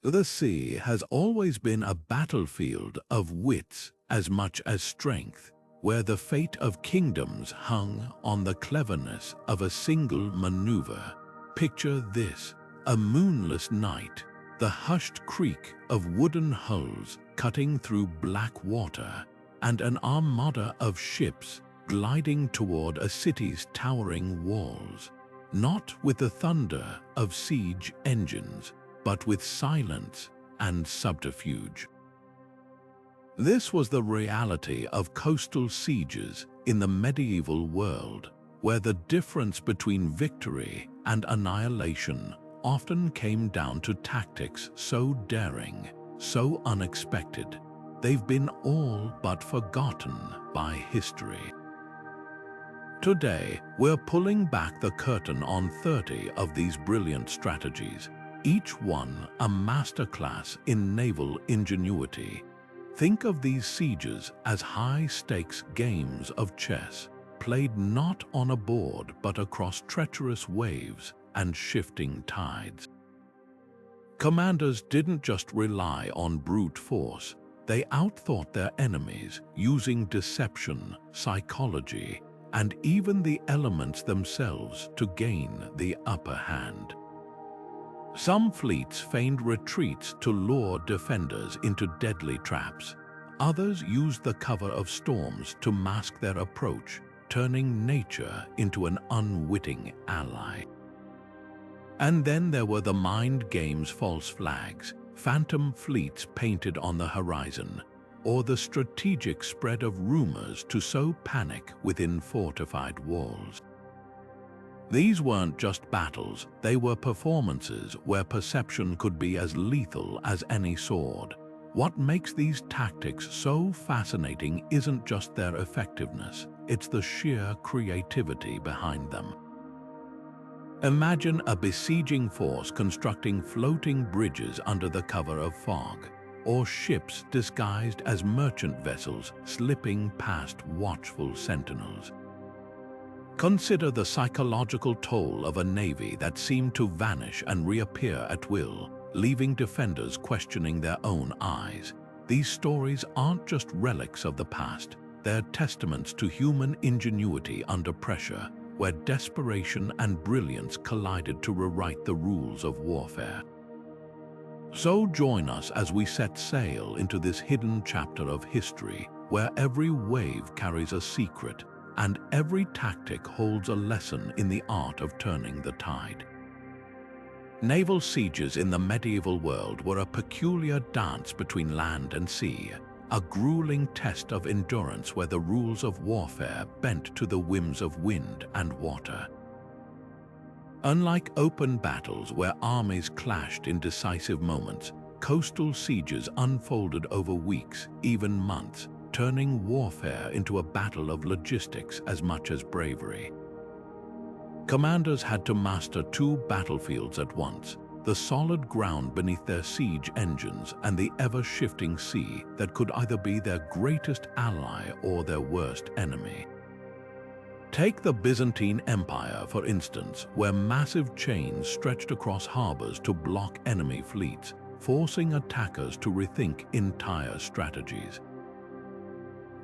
The sea has always been a battlefield of wits as much as strength, where the fate of kingdoms hung on the cleverness of a single maneuver. Picture this: a moonless night, the hushed creak of wooden hulls cutting through black water, and an armada of ships gliding toward a city's towering walls, not with the thunder of siege engines, but with silence and subterfuge. This was the reality of coastal sieges in the medieval world, where the difference between victory and annihilation often came down to tactics so daring, so unexpected, they've been all but forgotten by history. Today, we're pulling back the curtain on 30 of these brilliant strategies, each one a masterclass in naval ingenuity. Think of these sieges as high-stakes games of chess, played not on a board but across treacherous waves and shifting tides. Commanders didn't just rely on brute force, they outthought their enemies using deception, psychology, and even the elements themselves to gain the upper hand. Some fleets feigned retreats to lure defenders into deadly traps. Others used the cover of storms to mask their approach, turning nature into an unwitting ally. And then there were the mind game's false flags, phantom fleets painted on the horizon, or the strategic spread of rumors to sow panic within fortified walls. These weren't just battles, they were performances where perception could be as lethal as any sword. What makes these tactics so fascinating isn't just their effectiveness, it's the sheer creativity behind them. Imagine a besieging force constructing floating bridges under the cover of fog, or ships disguised as merchant vessels slipping past watchful sentinels. Consider the psychological toll of a navy that seemed to vanish and reappear at will, leaving defenders questioning their own eyes. These stories aren't just relics of the past, they're testaments to human ingenuity under pressure, where desperation and brilliance collided to rewrite the rules of warfare. So join us as we set sail into this hidden chapter of history, where every wave carries a secret, and every tactic holds a lesson in the art of turning the tide. Naval sieges in the medieval world were a peculiar dance between land and sea, a grueling test of endurance where the rules of warfare bent to the whims of wind and water. Unlike open battles where armies clashed in decisive moments, coastal sieges unfolded over weeks, even months, turning warfare into a battle of logistics as much as bravery. Commanders had to master two battlefields at once: the solid ground beneath their siege engines and the ever-shifting sea that could either be their greatest ally or their worst enemy. Take the Byzantine Empire, for instance, where massive chains stretched across harbors to block enemy fleets, forcing attackers to rethink entire strategies.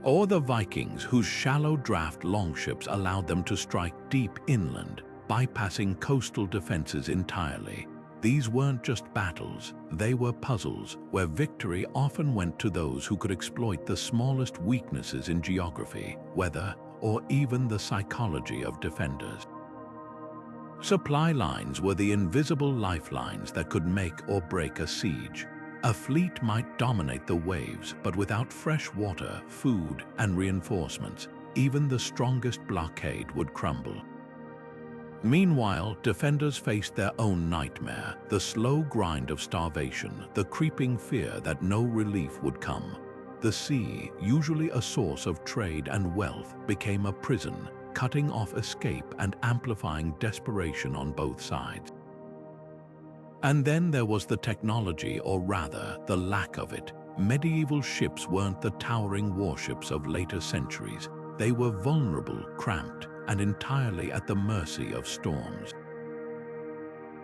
Or the Vikings, whose shallow draft longships allowed them to strike deep inland, bypassing coastal defenses entirely. These weren't just battles, they were puzzles where victory often went to those who could exploit the smallest weaknesses in geography, weather, or even the psychology of defenders. Supply lines were the invisible lifelines that could make or break a siege. A fleet might dominate the waves, but without fresh water, food, and reinforcements, even the strongest blockade would crumble. Meanwhile, defenders faced their own nightmare: the slow grind of starvation, the creeping fear that no relief would come. The sea, usually a source of trade and wealth, became a prison, cutting off escape and amplifying desperation on both sides. And then there was the technology, or rather, the lack of it. Medieval ships weren't the towering warships of later centuries. They were vulnerable, cramped, and entirely at the mercy of storms.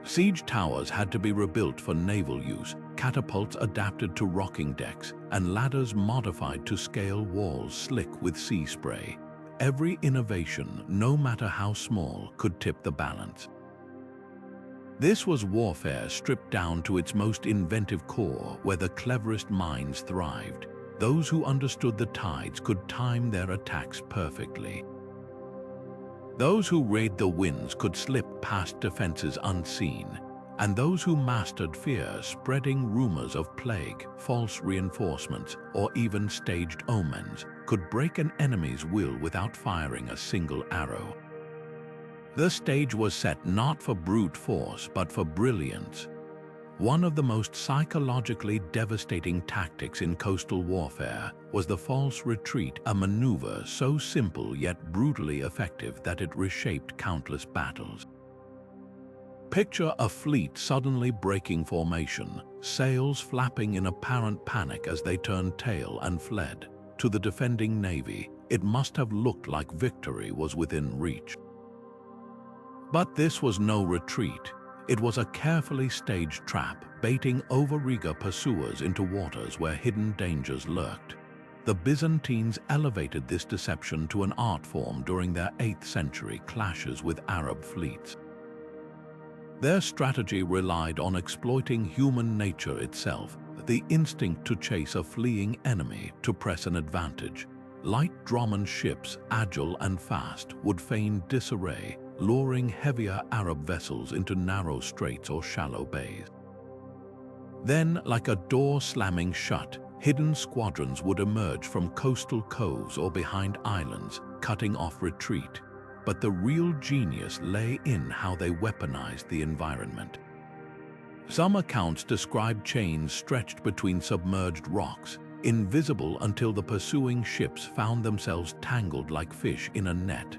Siege towers had to be rebuilt for naval use, catapults adapted to rocking decks, and ladders modified to scale walls slick with sea spray. Every innovation, no matter how small, could tip the balance. This was warfare stripped down to its most inventive core, where the cleverest minds thrived. Those who understood the tides could time their attacks perfectly. Those who rode the winds could slip past defenses unseen, and those who mastered fear, spreading rumors of plague, false reinforcements, or even staged omens, could break an enemy's will without firing a single arrow. The stage was set not for brute force, but for brilliance. One of the most psychologically devastating tactics in coastal warfare was the false retreat, a maneuver so simple yet brutally effective that it reshaped countless battles. Picture a fleet suddenly breaking formation, sails flapping in apparent panic as they turned tail and fled. To the defending navy, it must have looked like victory was within reach. But this was no retreat. It was a carefully staged trap, baiting overeager pursuers into waters where hidden dangers lurked. The Byzantines elevated this deception to an art form during their 8th century clashes with Arab fleets. Their strategy relied on exploiting human nature itself, the instinct to chase a fleeing enemy to press an advantage. Light Droman ships, agile and fast, would feign disarray, luring heavier Arab vessels into narrow straits or shallow bays. Then, like a door slamming shut, hidden squadrons would emerge from coastal coves or behind islands, cutting off retreat. But the real genius lay in how they weaponized the environment. Some accounts describe chains stretched between submerged rocks, invisible until the pursuing ships found themselves tangled like fish in a net.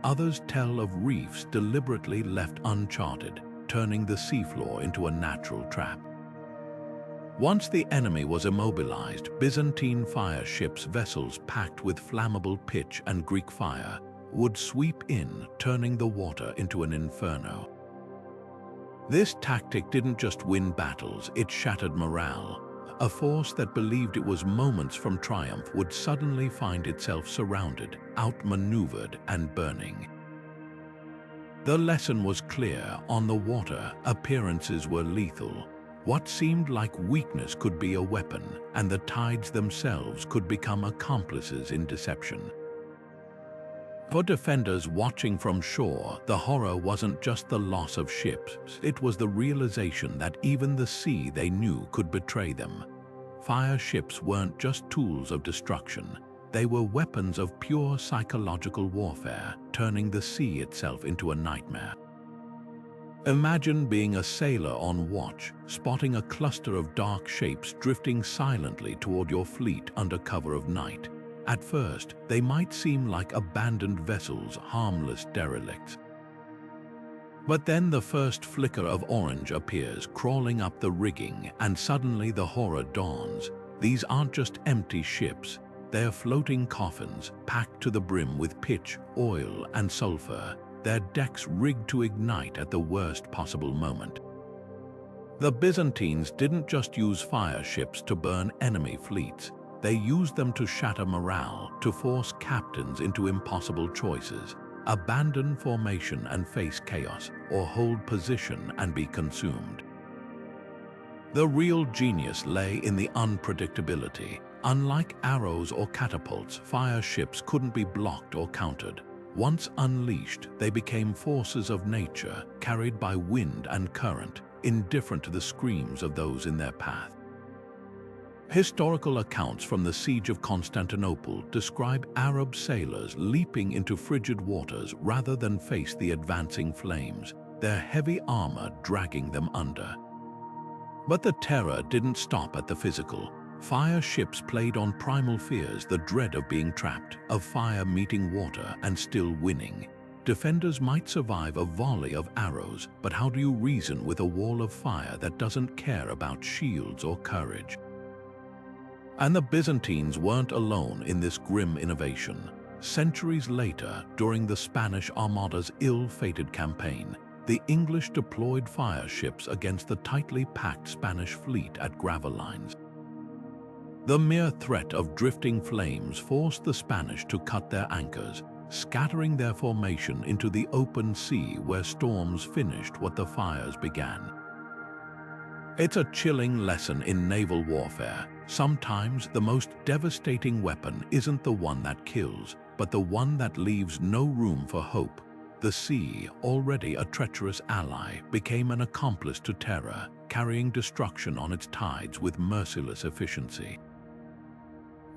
Others tell of reefs deliberately left uncharted, turning the seafloor into a natural trap. Once the enemy was immobilized, Byzantine fire ships, vessels packed with flammable pitch and Greek fire, would sweep in, turning the water into an inferno. This tactic didn't just win battles, it shattered morale. A force that believed it was moments from triumph would suddenly find itself surrounded, outmaneuvered, and burning. The lesson was clear: on the water, appearances were lethal. What seemed like weakness could be a weapon, and the tides themselves could become accomplices in deception. For defenders watching from shore, the horror wasn't just the loss of ships, it was the realization that even the sea they knew could betray them. Fire ships weren't just tools of destruction, they were weapons of pure psychological warfare, turning the sea itself into a nightmare. Imagine being a sailor on watch, spotting a cluster of dark shapes drifting silently toward your fleet under cover of night. At first, they might seem like abandoned vessels, harmless derelicts. But then the first flicker of orange appears, crawling up the rigging, and suddenly the horror dawns. These aren't just empty ships, they're floating coffins, packed to the brim with pitch, oil, and sulfur, their decks rigged to ignite at the worst possible moment. The Byzantines didn't just use fire ships to burn enemy fleets. They used them to shatter morale, to force captains into impossible choices: abandon formation and face chaos, or hold position and be consumed. The real genius lay in the unpredictability. Unlike arrows or catapults, fire ships couldn't be blocked or countered. Once unleashed, they became forces of nature, carried by wind and current, indifferent to the screams of those in their path. Historical accounts from the Siege of Constantinople describe Arab sailors leaping into frigid waters rather than face the advancing flames, their heavy armor dragging them under. But the terror didn't stop at the physical. Fire ships played on primal fears: the dread of being trapped, of fire meeting water and still winning. Defenders might survive a volley of arrows, but how do you reason with a wall of fire that doesn't care about shields or courage? And the Byzantines weren't alone in this grim innovation. Centuries later, during the Spanish Armada's ill-fated campaign, the English deployed fire ships against the tightly packed Spanish fleet at Gravelines. The mere threat of drifting flames forced the Spanish to cut their anchors, scattering their formation into the open sea where storms finished what the fires began. It's a chilling lesson in naval warfare. Sometimes the most devastating weapon isn't the one that kills, but the one that leaves no room for hope. The sea, already a treacherous ally, became an accomplice to terror, carrying destruction on its tides with merciless efficiency.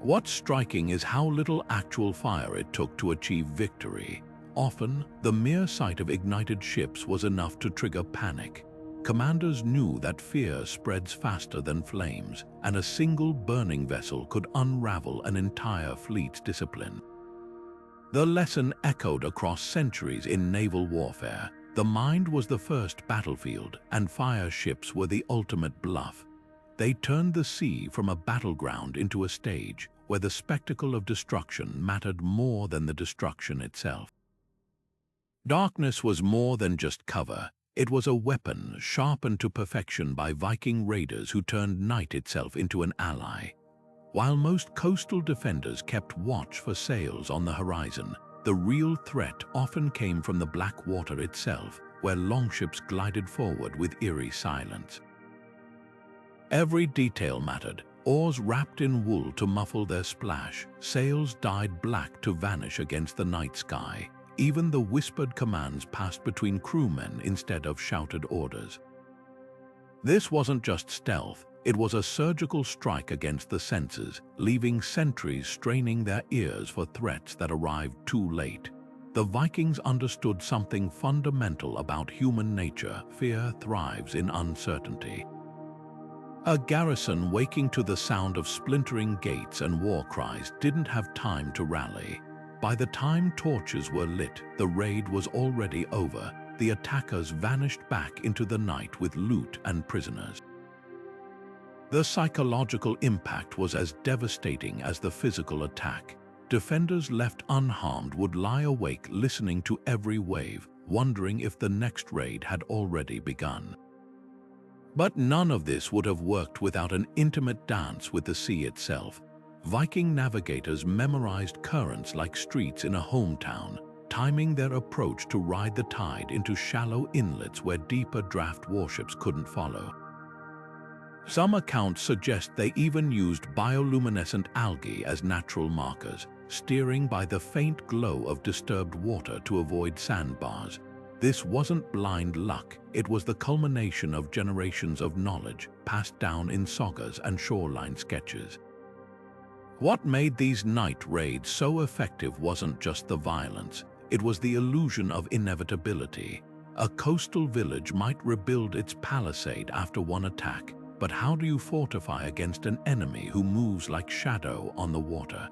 What's striking is how little actual fire it took to achieve victory. Often, the mere sight of ignited ships was enough to trigger panic. Commanders knew that fear spreads faster than flames, and a single burning vessel could unravel an entire fleet's discipline. The lesson echoed across centuries in naval warfare. The mind was the first battlefield, and fire ships were the ultimate bluff. They turned the sea from a battleground into a stage where the spectacle of destruction mattered more than the destruction itself. Darkness was more than just cover. It was a weapon sharpened to perfection by Viking raiders who turned night itself into an ally. While most coastal defenders kept watch for sails on the horizon, the real threat often came from the black water itself, where longships glided forward with eerie silence. Every detail mattered. Oars wrapped in wool to muffle their splash, sails dyed black to vanish against the night sky. Even the whispered commands passed between crewmen instead of shouted orders. This wasn't just stealth, it was a surgical strike against the senses, leaving sentries straining their ears for threats that arrived too late. The Vikings understood something fundamental about human nature: fear thrives in uncertainty. A garrison waking to the sound of splintering gates and war cries didn't have time to rally. By the time torches were lit, the raid was already over. The attackers vanished back into the night with loot and prisoners. The psychological impact was as devastating as the physical attack. Defenders left unharmed would lie awake listening to every wave, wondering if the next raid had already begun. But none of this would have worked without an intimate dance with the sea itself. Viking navigators memorized currents like streets in a hometown, timing their approach to ride the tide into shallow inlets where deeper draft warships couldn't follow. Some accounts suggest they even used bioluminescent algae as natural markers, steering by the faint glow of disturbed water to avoid sandbars. This wasn't blind luck, it was the culmination of generations of knowledge passed down in sagas and shoreline sketches. What made these night raids so effective wasn't just the violence, it was the illusion of inevitability. A coastal village might rebuild its palisade after one attack, but how do you fortify against an enemy who moves like shadow on the water?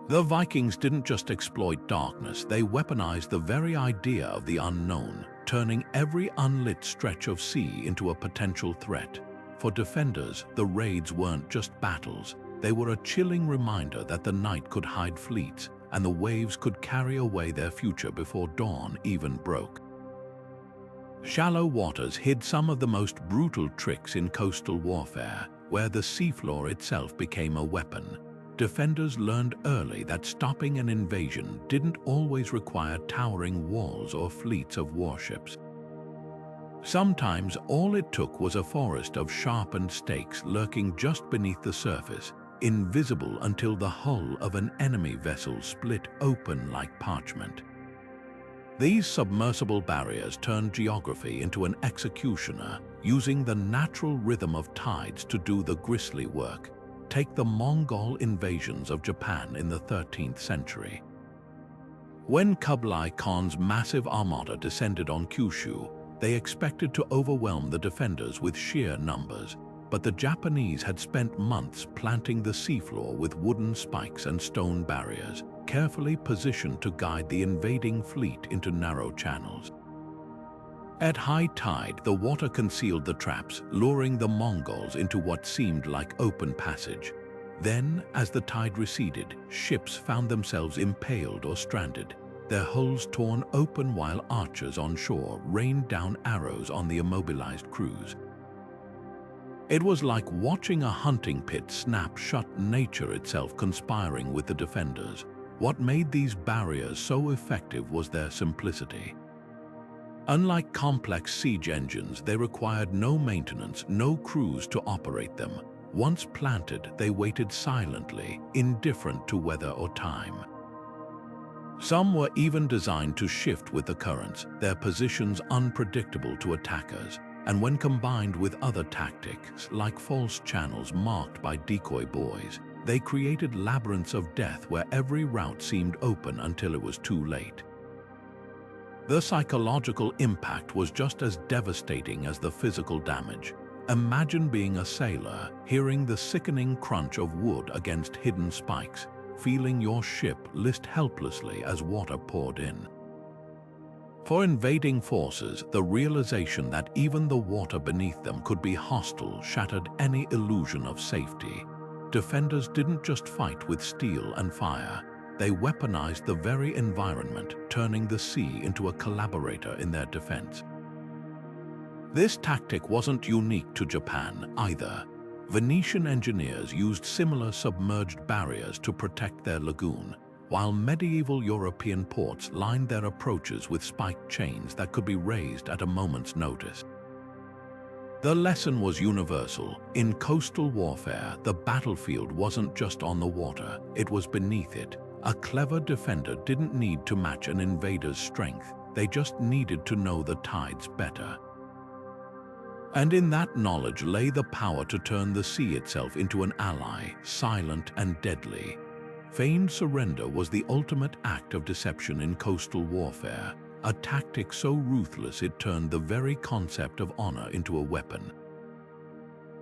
The Vikings didn't just exploit darkness, they weaponized the very idea of the unknown, turning every unlit stretch of sea into a potential threat. For defenders, the raids weren't just battles, they were a chilling reminder that the night could hide fleets, and the waves could carry away their future before dawn even broke. Shallow waters hid some of the most brutal tricks in coastal warfare, where the seafloor itself became a weapon. Defenders learned early that stopping an invasion didn't always require towering walls or fleets of warships. Sometimes all it took was a forest of sharpened stakes lurking just beneath the surface, invisible until the hull of an enemy vessel split open like parchment. These submersible barriers turned geography into an executioner, using the natural rhythm of tides to do the grisly work. Take the Mongol invasions of Japan in the 13th century. When Kublai Khan's massive armada descended on Kyushu, they expected to overwhelm the defenders with sheer numbers, but the Japanese had spent months planting the seafloor with wooden spikes and stone barriers, carefully positioned to guide the invading fleet into narrow channels. At high tide, the water concealed the traps, luring the Mongols into what seemed like open passage. Then, as the tide receded, ships found themselves impaled or stranded. their hulls torn open while archers on shore rained down arrows on the immobilized crews. It was like watching a hunting pit snap shut, nature itself conspiring with the defenders. What made these barriers so effective was their simplicity. Unlike complex siege engines, they required no maintenance, no crews to operate them. Once planted, they waited silently, indifferent to weather or time. Some were even designed to shift with the currents, their positions unpredictable to attackers, and when combined with other tactics, like false channels marked by decoy buoys, they created labyrinths of death where every route seemed open until it was too late. The psychological impact was just as devastating as the physical damage. Imagine being a sailor, hearing the sickening crunch of wood against hidden spikes, feeling your ship list helplessly as water poured in. For invading forces, the realization that even the water beneath them could be hostile shattered any illusion of safety. Defenders didn't just fight with steel and fire. They weaponized the very environment, turning the sea into a collaborator in their defense. This tactic wasn't unique to Japan either. Venetian engineers used similar submerged barriers to protect their lagoon, while medieval European ports lined their approaches with spiked chains that could be raised at a moment's notice. The lesson was universal. In coastal warfare, the battlefield wasn't just on the water, it was beneath it. A clever defender didn't need to match an invader's strength, they just needed to know the tides better. And in that knowledge lay the power to turn the sea itself into an ally, silent and deadly. Feigned surrender was the ultimate act of deception in coastal warfare, a tactic so ruthless it turned the very concept of honor into a weapon.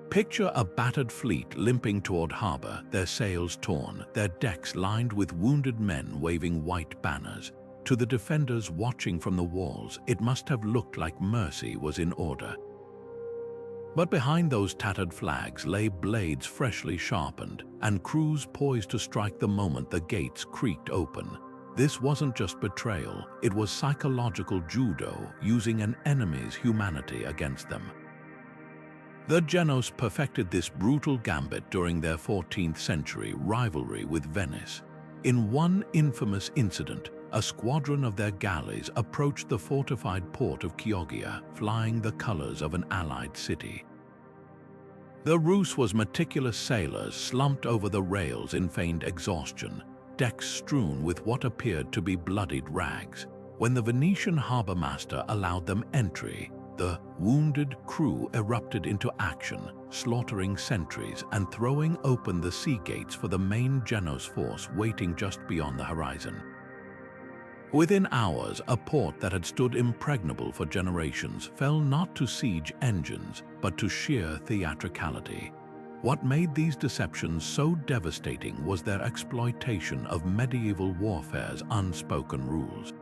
Picture a battered fleet limping toward harbor, their sails torn, their decks lined with wounded men waving white banners. To the defenders watching from the walls, it must have looked like mercy was in order. But behind those tattered flags lay blades freshly sharpened, and crews poised to strike the moment the gates creaked open. This wasn't just betrayal, it was psychological judo, using an enemy's humanity against them. The Genoese perfected this brutal gambit during their 14th century rivalry with Venice. In one infamous incident, a squadron of their galleys approached the fortified port of Chioggia, flying the colors of an allied city. The ruse was meticulous sailors slumped over the rails in feigned exhaustion, decks strewn with what appeared to be bloodied rags. When the Venetian harbor master allowed them entry, the wounded crew erupted into action, slaughtering sentries and throwing open the sea gates for the main Genoese force waiting just beyond the horizon. Within hours, a port that had stood impregnable for generations fell not to siege engines, but to sheer theatricality. What made these deceptions so devastating was their exploitation of medieval warfare's unspoken rules.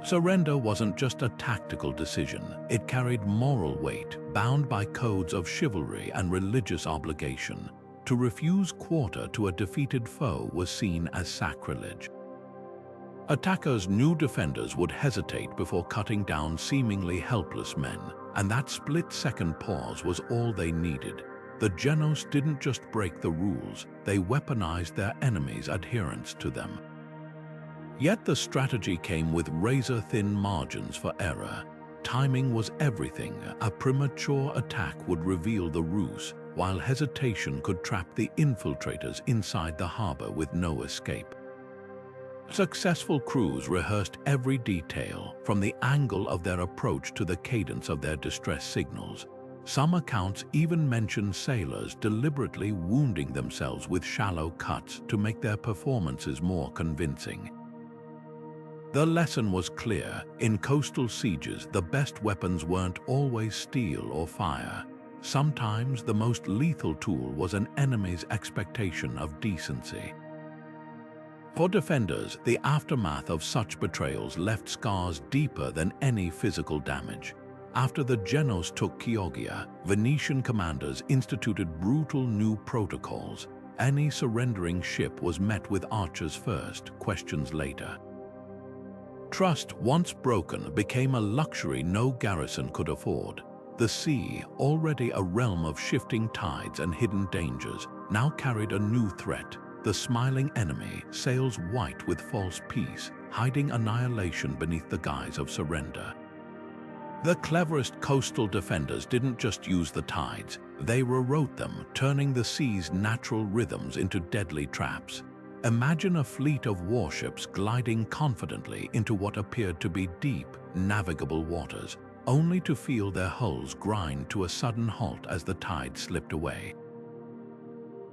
Surrender wasn't just a tactical decision, it carried moral weight, bound by codes of chivalry and religious obligation. To refuse quarter to a defeated foe was seen as sacrilege. Attackers knew defenders would hesitate before cutting down seemingly helpless men, and that split-second pause was all they needed. The Genoese didn't just break the rules, they weaponized their enemies' adherence to them. Yet the strategy came with razor-thin margins for error. Timing was everything. A premature attack would reveal the ruse, while hesitation could trap the infiltrators inside the harbor with no escape. Successful crews rehearsed every detail, from the angle of their approach to the cadence of their distress signals. Some accounts even mention sailors deliberately wounding themselves with shallow cuts to make their performances more convincing. The lesson was clear. In coastal sieges, the best weapons weren't always steel or fire. Sometimes the most lethal tool was an enemy's expectation of decency. For defenders, the aftermath of such betrayals left scars deeper than any physical damage. After the Genoese took Chioggia, Venetian commanders instituted brutal new protocols. Any surrendering ship was met with archers first, questions later. Trust, once broken, became a luxury no garrison could afford. The sea, already a realm of shifting tides and hidden dangers, now carried a new threat. The smiling enemy, sails white with false peace, hiding annihilation beneath the guise of surrender. The cleverest coastal defenders didn't just use the tides, they rewrote them, turning the sea's natural rhythms into deadly traps. Imagine a fleet of warships gliding confidently into what appeared to be deep, navigable waters, only to feel their hulls grind to a sudden halt as the tide slipped away.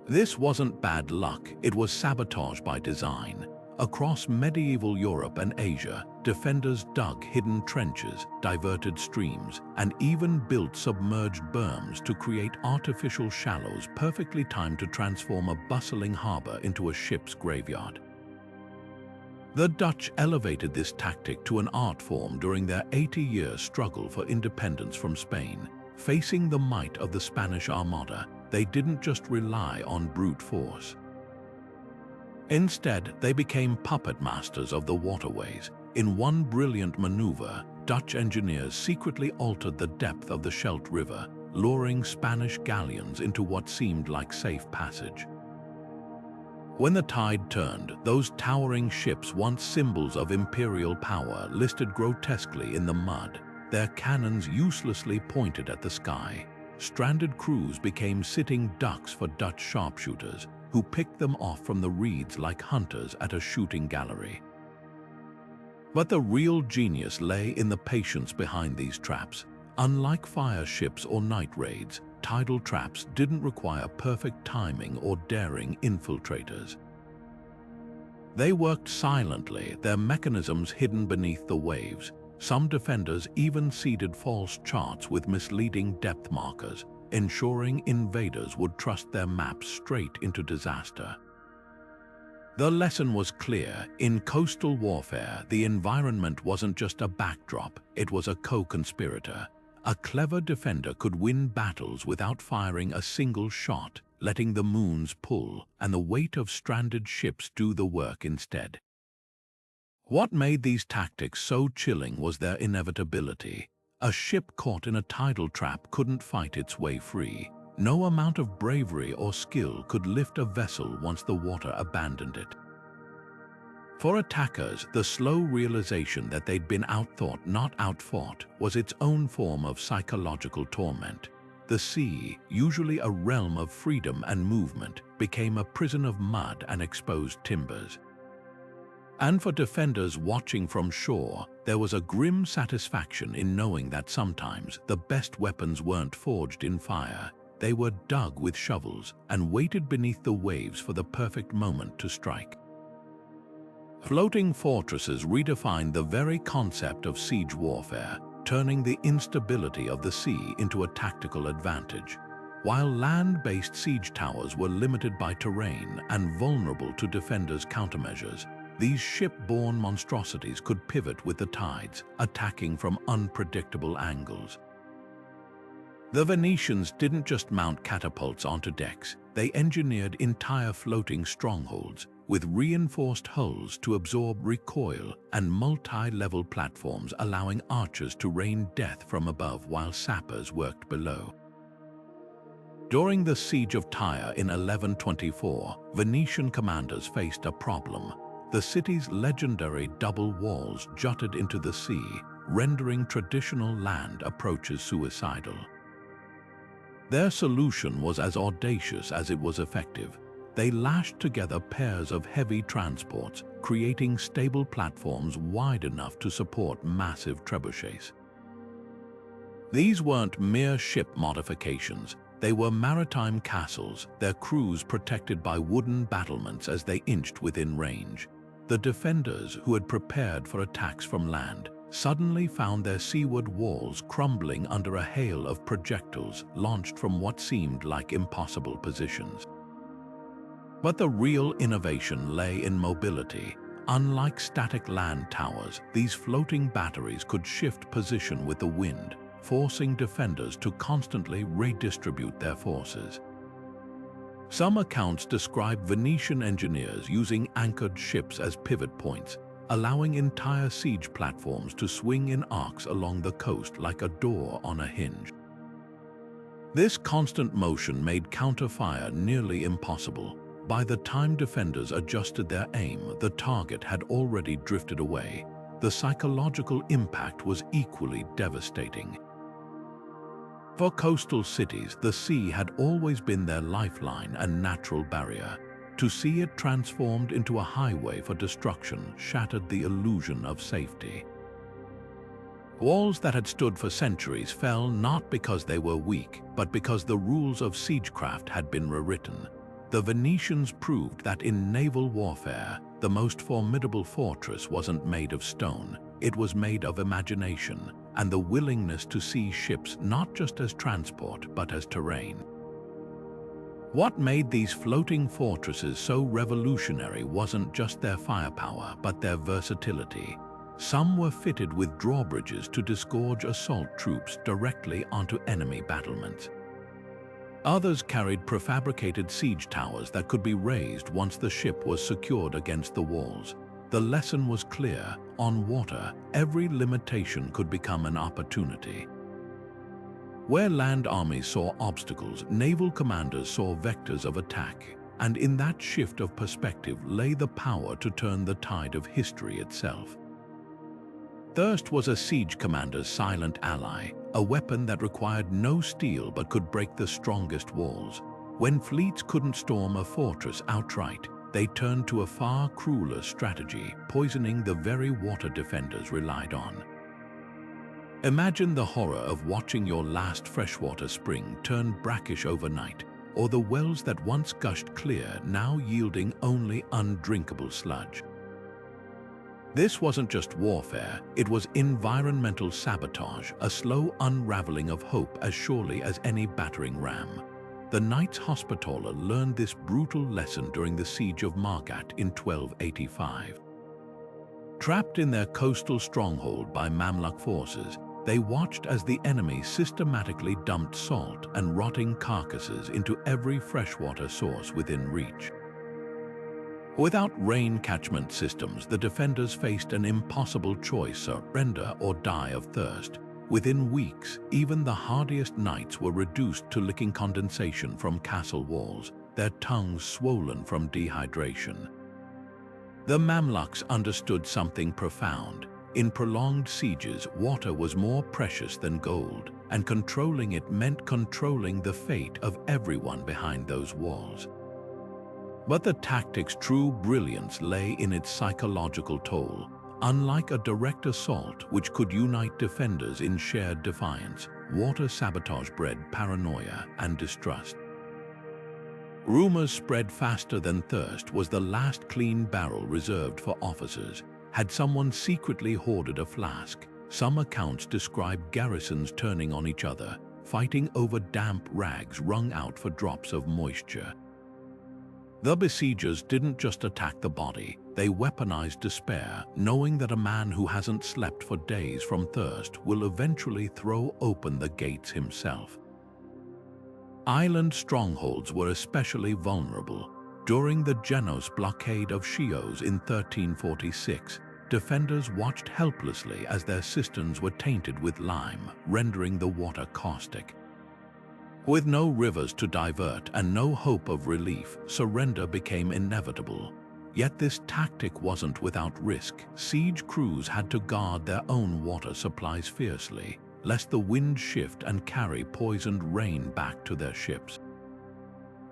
This wasn't bad luck, it was sabotage by design. Across medieval Europe and Asia, defenders dug hidden trenches, diverted streams, and even built submerged berms to create artificial shallows perfectly timed to transform a bustling harbor into a ship's graveyard. The Dutch elevated this tactic to an art form during their 80-year struggle for independence from Spain. Facing the might of the Spanish Armada, they didn't just rely on brute force. Instead, they became puppet masters of the waterways. In one brilliant maneuver, Dutch engineers secretly altered the depth of the Scheldt River, luring Spanish galleons into what seemed like safe passage. When the tide turned, those towering ships, once symbols of imperial power, listed grotesquely in the mud, their cannons uselessly pointed at the sky. Stranded crews became sitting ducks for Dutch sharpshooters, who picked them off from the reeds like hunters at a shooting gallery. But the real genius lay in the patience behind these traps. Unlike fire ships or night raids, tidal traps didn't require perfect timing or daring infiltrators. They worked silently, their mechanisms hidden beneath the waves. Some defenders even seeded false charts with misleading depth markers, ensuring invaders would trust their maps straight into disaster. The lesson was clear. In coastal warfare, the environment wasn't just a backdrop, it was a co-conspirator. A clever defender could win battles without firing a single shot, letting the moons pull and the weight of stranded ships do the work instead. What made these tactics so chilling was their inevitability. A ship caught in a tidal trap couldn't fight its way free. No amount of bravery or skill could lift a vessel once the water abandoned it. For attackers, the slow realization that they'd been outthought, not outfought, was its own form of psychological torment. The sea, usually a realm of freedom and movement, became a prison of mud and exposed timbers. And for defenders watching from shore, there was a grim satisfaction in knowing that sometimes the best weapons weren't forged in fire. They were dug with shovels and waited beneath the waves for the perfect moment to strike. Floating fortresses redefined the very concept of siege warfare, turning the instability of the sea into a tactical advantage. While land-based siege towers were limited by terrain and vulnerable to defenders' countermeasures, these ship-borne monstrosities could pivot with the tides, attacking from unpredictable angles. The Venetians didn't just mount catapults onto decks, they engineered entire floating strongholds, with reinforced hulls to absorb recoil and multi-level platforms allowing archers to rain death from above while sappers worked below. During the Siege of Tyre in 1124, Venetian commanders faced a problem. The city's legendary double walls jutted into the sea, rendering traditional land approaches suicidal. Their solution was as audacious as it was effective. They lashed together pairs of heavy transports, creating stable platforms wide enough to support massive trebuchets. These weren't mere ship modifications. They were maritime castles, their crews protected by wooden battlements as they inched within range. The defenders, who had prepared for attacks from land, suddenly found their seaward walls crumbling under a hail of projectiles launched from what seemed like impossible positions. But the real innovation lay in mobility. Unlike static land towers, these floating batteries could shift position with the wind, forcing defenders to constantly redistribute their forces. Some accounts describe Venetian engineers using anchored ships as pivot points. allowing entire siege platforms to swing in arcs along the coast like a door on a hinge. This constant motion made counter-fire nearly impossible. By the time defenders adjusted their aim, the target had already drifted away. The psychological impact was equally devastating. For coastal cities, the sea had always been their lifeline and natural barrier. To see it transformed into a highway for destruction shattered the illusion of safety. Walls that had stood for centuries fell not because they were weak, but because the rules of siegecraft had been rewritten. The Venetians proved that in naval warfare, the most formidable fortress wasn't made of stone, it was made of imagination and the willingness to see ships not just as transport but as terrain. What made these floating fortresses so revolutionary wasn't just their firepower, but their versatility. Some were fitted with drawbridges to disgorge assault troops directly onto enemy battlements. Others carried prefabricated siege towers that could be raised once the ship was secured against the walls. The lesson was clear: on water, every limitation could become an opportunity. Where land armies saw obstacles, naval commanders saw vectors of attack, and in that shift of perspective lay the power to turn the tide of history itself. Thirst was a siege commander's silent ally, a weapon that required no steel but could break the strongest walls. When fleets couldn't storm a fortress outright, they turned to a far crueler strategy, poisoning the very water defenders relied on. Imagine the horror of watching your last freshwater spring turn brackish overnight, or the wells that once gushed clear now yielding only undrinkable sludge. This wasn't just warfare, it was environmental sabotage, a slow unraveling of hope as surely as any battering ram. The Knights Hospitaller learned this brutal lesson during the siege of Margat in 1285. Trapped in their coastal stronghold by Mamluk forces, they watched as the enemy systematically dumped salt and rotting carcasses into every freshwater source within reach. Without rain catchment systems, the defenders faced an impossible choice: surrender or die of thirst. Within weeks, even the hardiest knights were reduced to licking condensation from castle walls, their tongues swollen from dehydration. The Mamluks understood something profound. In prolonged sieges, water was more precious than gold, and controlling it meant controlling the fate of everyone behind those walls. But the tactic's true brilliance lay in its psychological toll. Unlike a direct assault which could unite defenders in shared defiance, water sabotage bred paranoia and distrust. Rumors spread faster than thirst was the last clean barrel reserved for officers. Had someone secretly hoarded a flask? Some accounts describe garrisons turning on each other, fighting over damp rags wrung out for drops of moisture. The besiegers didn't just attack the body, they weaponized despair, knowing that a man who hasn't slept for days from thirst will eventually throw open the gates himself. Island strongholds were especially vulnerable. During the Genos blockade of Chios in 1346, defenders watched helplessly as their cisterns were tainted with lime, rendering the water caustic. With no rivers to divert and no hope of relief, surrender became inevitable. Yet this tactic wasn't without risk. Siege crews had to guard their own water supplies fiercely, lest the wind shift and carry poisoned rain back to their ships.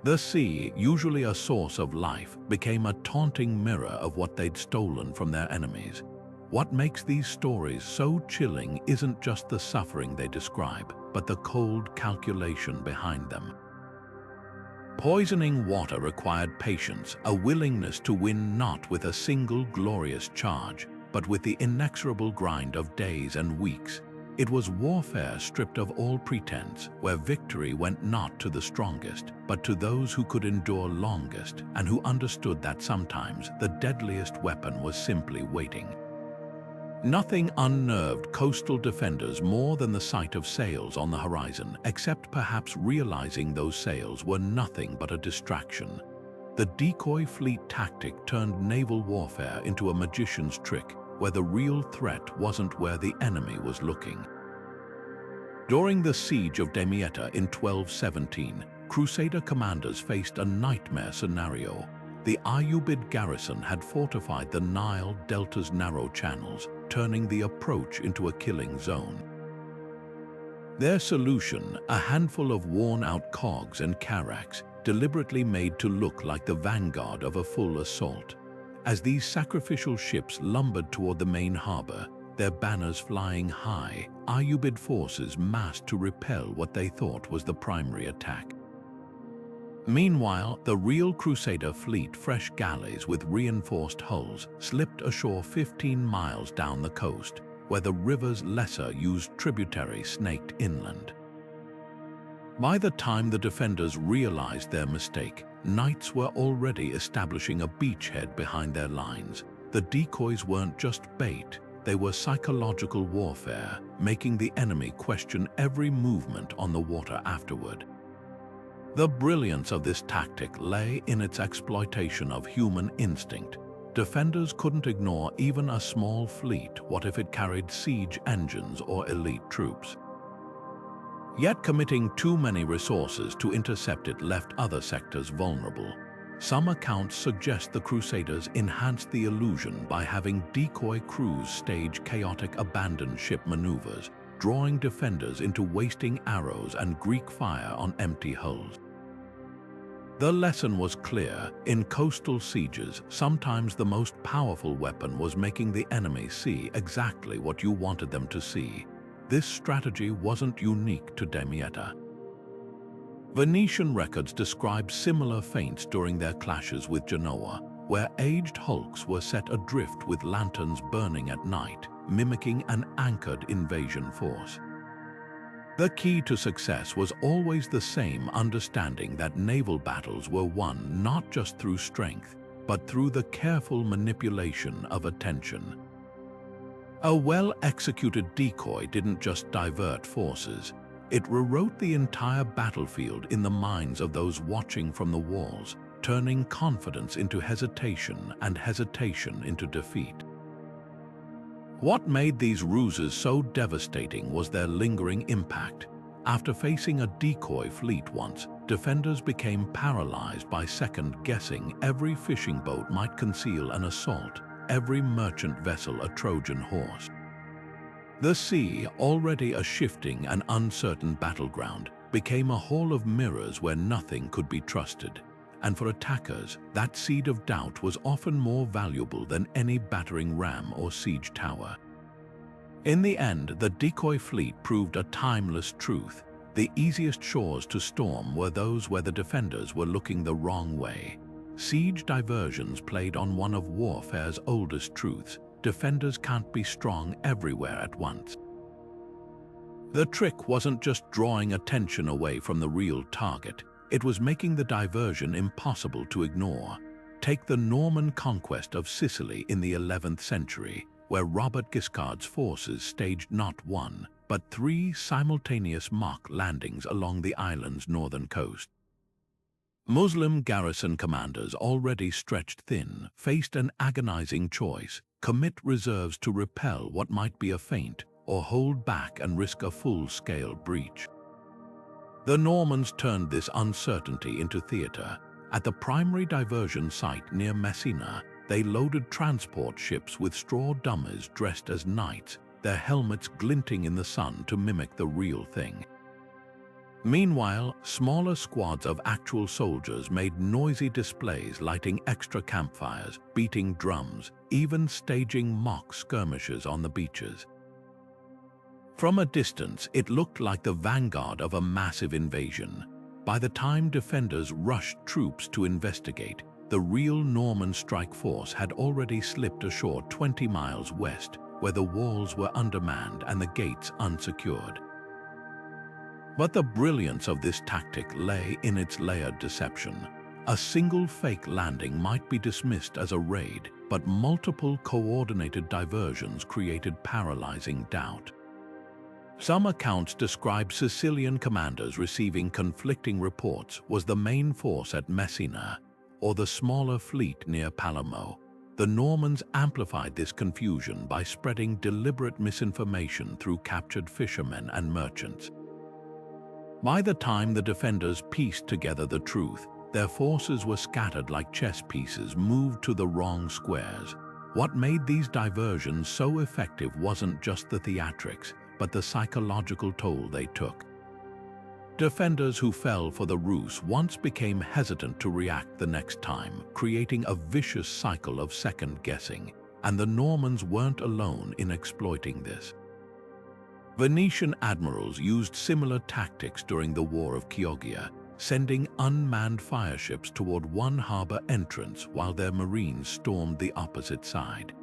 The sea, usually a source of life, became a taunting mirror of what they'd stolen from their enemies. What makes these stories so chilling isn't just the suffering they describe, but the cold calculation behind them. Poisoning water required patience, a willingness to win not with a single glorious charge, but with the inexorable grind of days and weeks. It was warfare stripped of all pretense, where victory went not to the strongest, but to those who could endure longest and who understood that sometimes the deadliest weapon was simply waiting. Nothing unnerved coastal defenders more than the sight of sails on the horizon, except perhaps realizing those sails were nothing but a distraction. The decoy fleet tactic turned naval warfare into a magician's trick where the real threat wasn't where the enemy was looking. During the siege of Damietta in 1217, Crusader commanders faced a nightmare scenario. The Ayyubid garrison had fortified the Nile Delta's narrow channels, turning the approach into a killing zone. Their solution, a handful of worn-out cogs and carracks, deliberately made to look like the vanguard of a full assault. As these sacrificial ships lumbered toward the main harbor, their banners flying high, Ayyubid forces massed to repel what they thought was the primary attack. Meanwhile, the real Crusader fleet, fresh galleys with reinforced hulls, slipped ashore 15 miles down the coast, where the river's lesser-used tributary snaked inland. By the time the defenders realized their mistake, knights were already establishing a beachhead behind their lines. The decoys weren't just bait, they were psychological warfare, making the enemy question every movement on the water afterward. The brilliance of this tactic lay in its exploitation of human instinct. Defenders couldn't ignore even a small fleet, what if it carried siege engines or elite troops? Yet committing too many resources to intercept it left other sectors vulnerable. Some accounts suggest the Crusaders enhanced the illusion by having decoy crews stage chaotic abandoned ship maneuvers, drawing defenders into wasting arrows and Greek fire on empty hulls. The lesson was clear. In coastal sieges, sometimes the most powerful weapon was making the enemy see exactly what you wanted them to see. This strategy wasn't unique to Damietta. Venetian records describe similar feints during their clashes with Genoa, where aged hulks were set adrift with lanterns burning at night, mimicking an anchored invasion force. The key to success was always the same understanding that naval battles were won not just through strength, but through the careful manipulation of attention. A well-executed decoy didn't just divert forces, it rewrote the entire battlefield in the minds of those watching from the walls, turning confidence into hesitation and hesitation into defeat. What made these ruses so devastating was their lingering impact. After facing a decoy fleet once, defenders became paralyzed by second-guessing every fishing boat might conceal an assault, every merchant vessel a Trojan horse. The sea, already a shifting and uncertain battleground, became a hall of mirrors where nothing could be trusted. And for attackers, that seed of doubt was often more valuable than any battering ram or siege tower. In the end, the decoy fleet proved a timeless truth. The easiest shores to storm were those where the defenders were looking the wrong way. Siege diversions played on one of warfare's oldest truths: defenders can't be strong everywhere at once. The trick wasn't just drawing attention away from the real target, it was making the diversion impossible to ignore. Take the Norman conquest of Sicily in the 11th century, where Robert Guiscard's forces staged not one, but 3 simultaneous mock landings along the island's northern coast. Muslim garrison commanders, already stretched thin, faced an agonizing choice: commit reserves to repel what might be a feint, or hold back and risk a full-scale breach. The Normans turned this uncertainty into theater. At the primary diversion site near Messina, they loaded transport ships with straw dummies dressed as knights, their helmets glinting in the sun to mimic the real thing. Meanwhile, smaller squads of actual soldiers made noisy displays, lighting extra campfires, beating drums, even staging mock skirmishes on the beaches. From a distance, it looked like the vanguard of a massive invasion. By the time defenders rushed troops to investigate, the real Norman strike force had already slipped ashore 20 miles west, where the walls were undermanned and the gates unsecured. But the brilliance of this tactic lay in its layered deception. A single fake landing might be dismissed as a raid, but multiple coordinated diversions created paralyzing doubt. Some accounts describe Sicilian commanders receiving conflicting reports was the main force at Messina, or the smaller fleet near Palermo. The Normans amplified this confusion by spreading deliberate misinformation through captured fishermen and merchants. By the time the defenders pieced together the truth, their forces were scattered like chess pieces moved to the wrong squares. What made these diversions so effective wasn't just the theatrics, but the psychological toll they took. Defenders who fell for the ruse once became hesitant to react the next time, creating a vicious cycle of second-guessing, and the Normans weren't alone in exploiting this. Venetian admirals used similar tactics during the War of Chioggia, sending unmanned fireships toward one harbor entrance while their marines stormed the opposite side.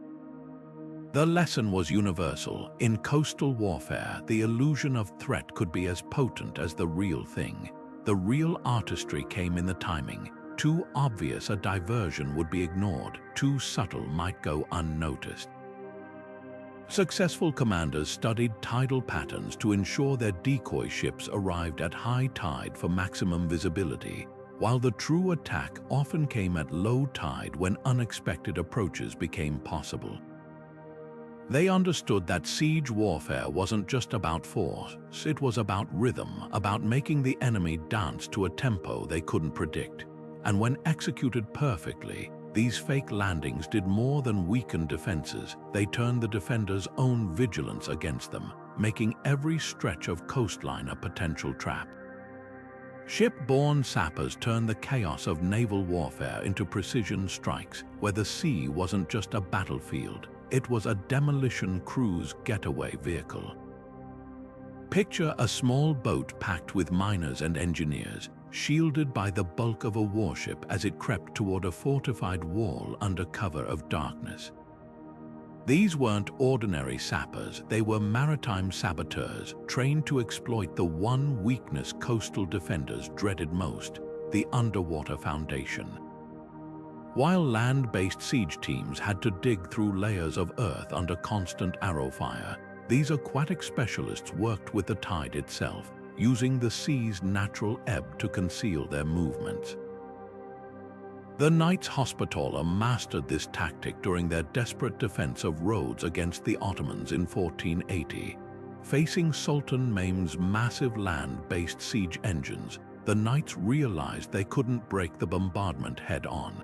The lesson was universal. In coastal warfare, the illusion of threat could be as potent as the real thing. The real artistry came in the timing. Too obvious a diversion would be ignored, too subtle might go unnoticed. Successful commanders studied tidal patterns to ensure their decoy ships arrived at high tide for maximum visibility, while the true attack often came at low tide when unexpected approaches became possible. They understood that siege warfare wasn't just about force, it was about rhythm, about making the enemy dance to a tempo they couldn't predict. And when executed perfectly, these fake landings did more than weaken defenses. They turned the defenders' own vigilance against them, making every stretch of coastline a potential trap. Ship-borne sappers turned the chaos of naval warfare into precision strikes, where the sea wasn't just a battlefield. It was a demolition cruise getaway vehicle. Picture a small boat packed with miners and engineers, shielded by the bulk of a warship as it crept toward a fortified wall under cover of darkness. These weren't ordinary sappers, they were maritime saboteurs, trained to exploit the one weakness coastal defenders dreaded most, the underwater foundation. While land-based siege teams had to dig through layers of earth under constant arrow fire, these aquatic specialists worked with the tide itself, using the sea's natural ebb to conceal their movements. The Knights Hospitaller mastered this tactic during their desperate defense of Rhodes against the Ottomans in 1480. Facing Sultan Mehmed's massive land-based siege engines, the Knights realized they couldn't break the bombardment head-on.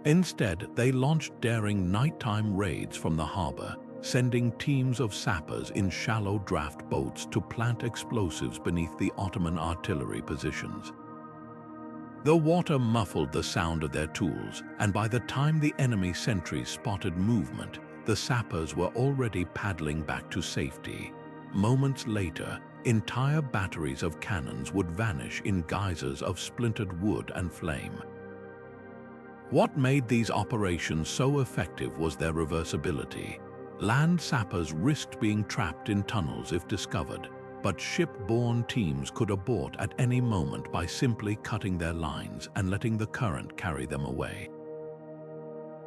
Instead, they launched daring nighttime raids from the harbor, sending teams of sappers in shallow draft boats to plant explosives beneath the Ottoman artillery positions. The water muffled the sound of their tools, and by the time the enemy sentries spotted movement, the sappers were already paddling back to safety. Moments later, entire batteries of cannons would vanish in geysers of splintered wood and flame. What made these operations so effective was their reversibility. Land sappers risked being trapped in tunnels if discovered, but ship-borne teams could abort at any moment by simply cutting their lines and letting the current carry them away.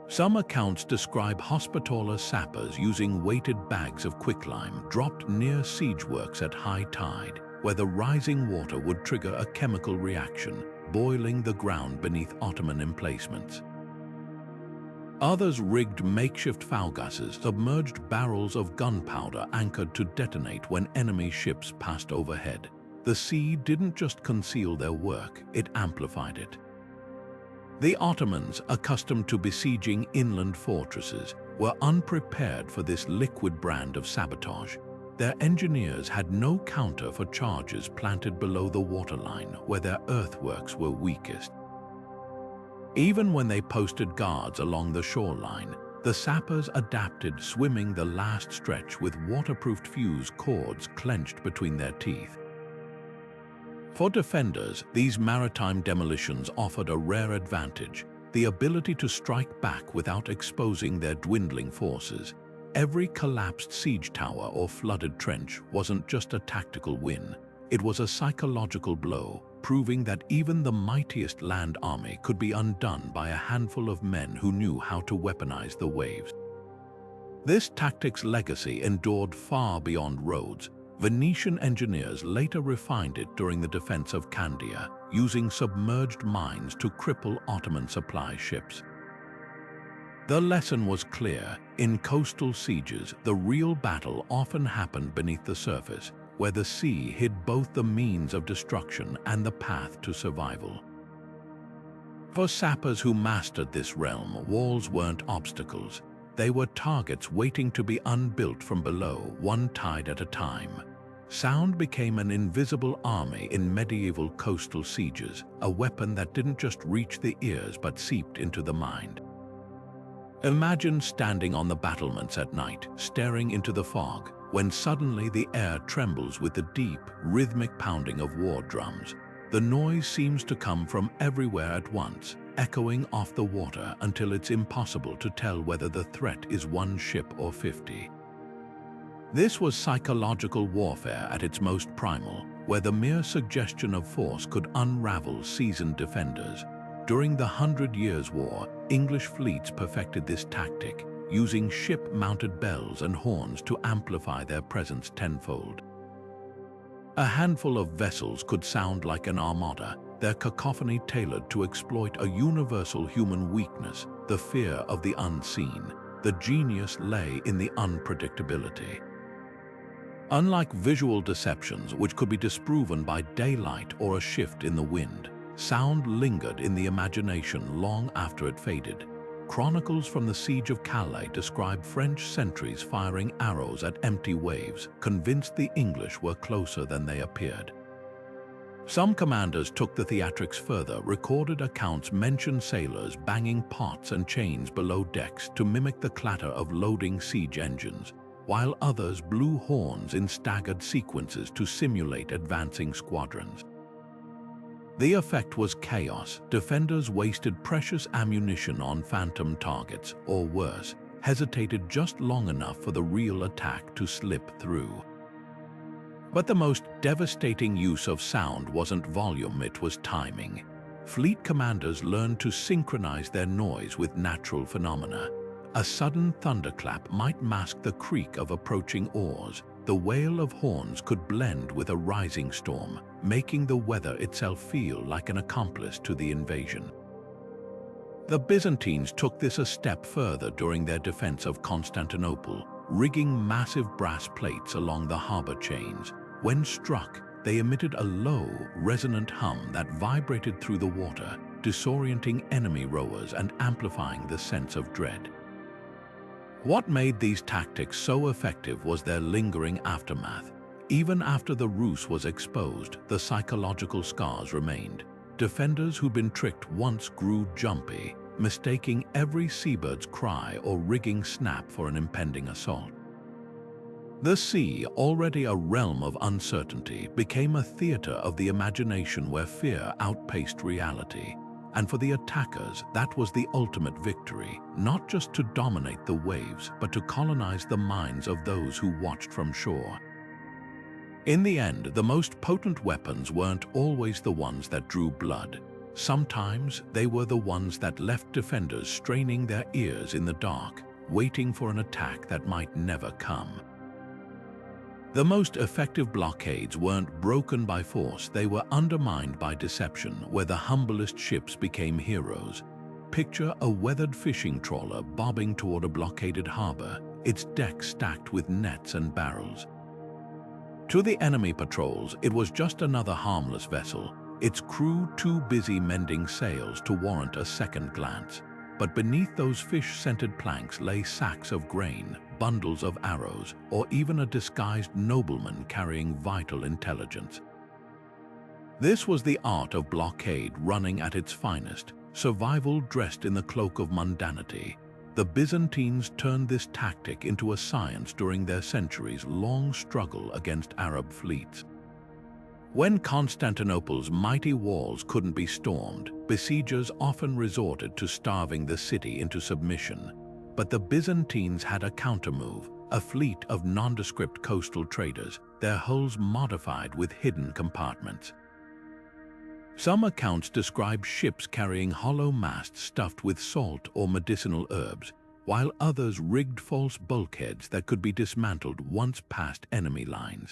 Some accounts describe Hospitaller sappers using weighted bags of quicklime dropped near siege works at high tide, where the rising water would trigger a chemical reaction, boiling the ground beneath Ottoman emplacements. Others rigged makeshift fougasses, submerged barrels of gunpowder anchored to detonate when enemy ships passed overhead. The sea didn't just conceal their work, it amplified it. The Ottomans, accustomed to besieging inland fortresses, were unprepared for this liquid brand of sabotage. Their engineers had no counter for charges planted below the waterline, where their earthworks were weakest. Even when they posted guards along the shoreline, the sappers adapted, swimming the last stretch with waterproofed fuse cords clenched between their teeth. For defenders, these maritime demolitions offered a rare advantage, the ability to strike back without exposing their dwindling forces. Every collapsed siege tower or flooded trench wasn't just a tactical win, it was a psychological blow, proving that even the mightiest land army could be undone by a handful of men who knew how to weaponize the waves. This tactic's legacy endured far beyond Rhodes. Venetian engineers later refined it during the defense of Candia, using submerged mines to cripple Ottoman supply ships. The lesson was clear. In coastal sieges, the real battle often happened beneath the surface, where the sea hid both the means of destruction and the path to survival. For sappers who mastered this realm, walls weren't obstacles. They were targets waiting to be unbuilt from below, one tide at a time. Sound became an invisible army in medieval coastal sieges, a weapon that didn't just reach the ears but seeped into the mind. Imagine standing on the battlements at night, staring into the fog, when suddenly the air trembles with the deep, rhythmic pounding of war drums. The noise seems to come from everywhere at once, echoing off the water until it's impossible to tell whether the threat is one ship or 50. This was psychological warfare at its most primal, where the mere suggestion of force could unravel seasoned defenders. During the 100 Years' War, English fleets perfected this tactic, using ship-mounted bells and horns to amplify their presence tenfold. A handful of vessels could sound like an armada, their cacophony tailored to exploit a universal human weakness, the fear of the unseen. The genius lay in the unpredictability. Unlike visual deceptions, which could be disproven by daylight or a shift in the wind, sound lingered in the imagination long after it faded. Chronicles from the Siege of Calais describe French sentries firing arrows at empty waves, convinced the English were closer than they appeared. Some commanders took the theatrics further. Recorded accounts mention sailors banging pots and chains below decks to mimic the clatter of loading siege engines, while others blew horns in staggered sequences to simulate advancing squadrons. The effect was chaos. Defenders wasted precious ammunition on phantom targets, or worse, hesitated just long enough for the real attack to slip through. But the most devastating use of sound wasn't volume, it was timing. Fleet commanders learned to synchronize their noise with natural phenomena. A sudden thunderclap might mask the creak of approaching oars. The wail of horns could blend with a rising storm, making the weather itself feel like an accomplice to the invasion. The Byzantines took this a step further during their defense of Constantinople, rigging massive brass plates along the harbor chains. When struck, they emitted a low, resonant hum that vibrated through the water, disorienting enemy rowers and amplifying the sense of dread. What made these tactics so effective was their lingering aftermath. Even after the ruse was exposed, the psychological scars remained. Defenders who'd been tricked once grew jumpy, mistaking every seabird's cry or rigging snap for an impending assault. The sea, already a realm of uncertainty, became a theater of the imagination where fear outpaced reality. And for the attackers, that was the ultimate victory, not just to dominate the waves, but to colonize the minds of those who watched from shore. In the end, the most potent weapons weren't always the ones that drew blood. Sometimes they were the ones that left defenders straining their ears in the dark, waiting for an attack that might never come. The most effective blockades weren't broken by force, they were undermined by deception, where the humblest ships became heroes. Picture a weathered fishing trawler bobbing toward a blockaded harbor, its deck stacked with nets and barrels. To the enemy patrols, it was just another harmless vessel, its crew too busy mending sails to warrant a second glance. But beneath those fish-scented planks lay sacks of grain, bundles of arrows, or even a disguised nobleman carrying vital intelligence. This was the art of blockade running at its finest, survival dressed in the cloak of mundanity. The Byzantines turned this tactic into a science during their centuries-long struggle against Arab fleets. When Constantinople's mighty walls couldn't be stormed, besiegers often resorted to starving the city into submission. But the Byzantines had a countermove, a fleet of nondescript coastal traders, their hulls modified with hidden compartments. Some accounts describe ships carrying hollow masts stuffed with salt or medicinal herbs, while others rigged false bulkheads that could be dismantled once past enemy lines.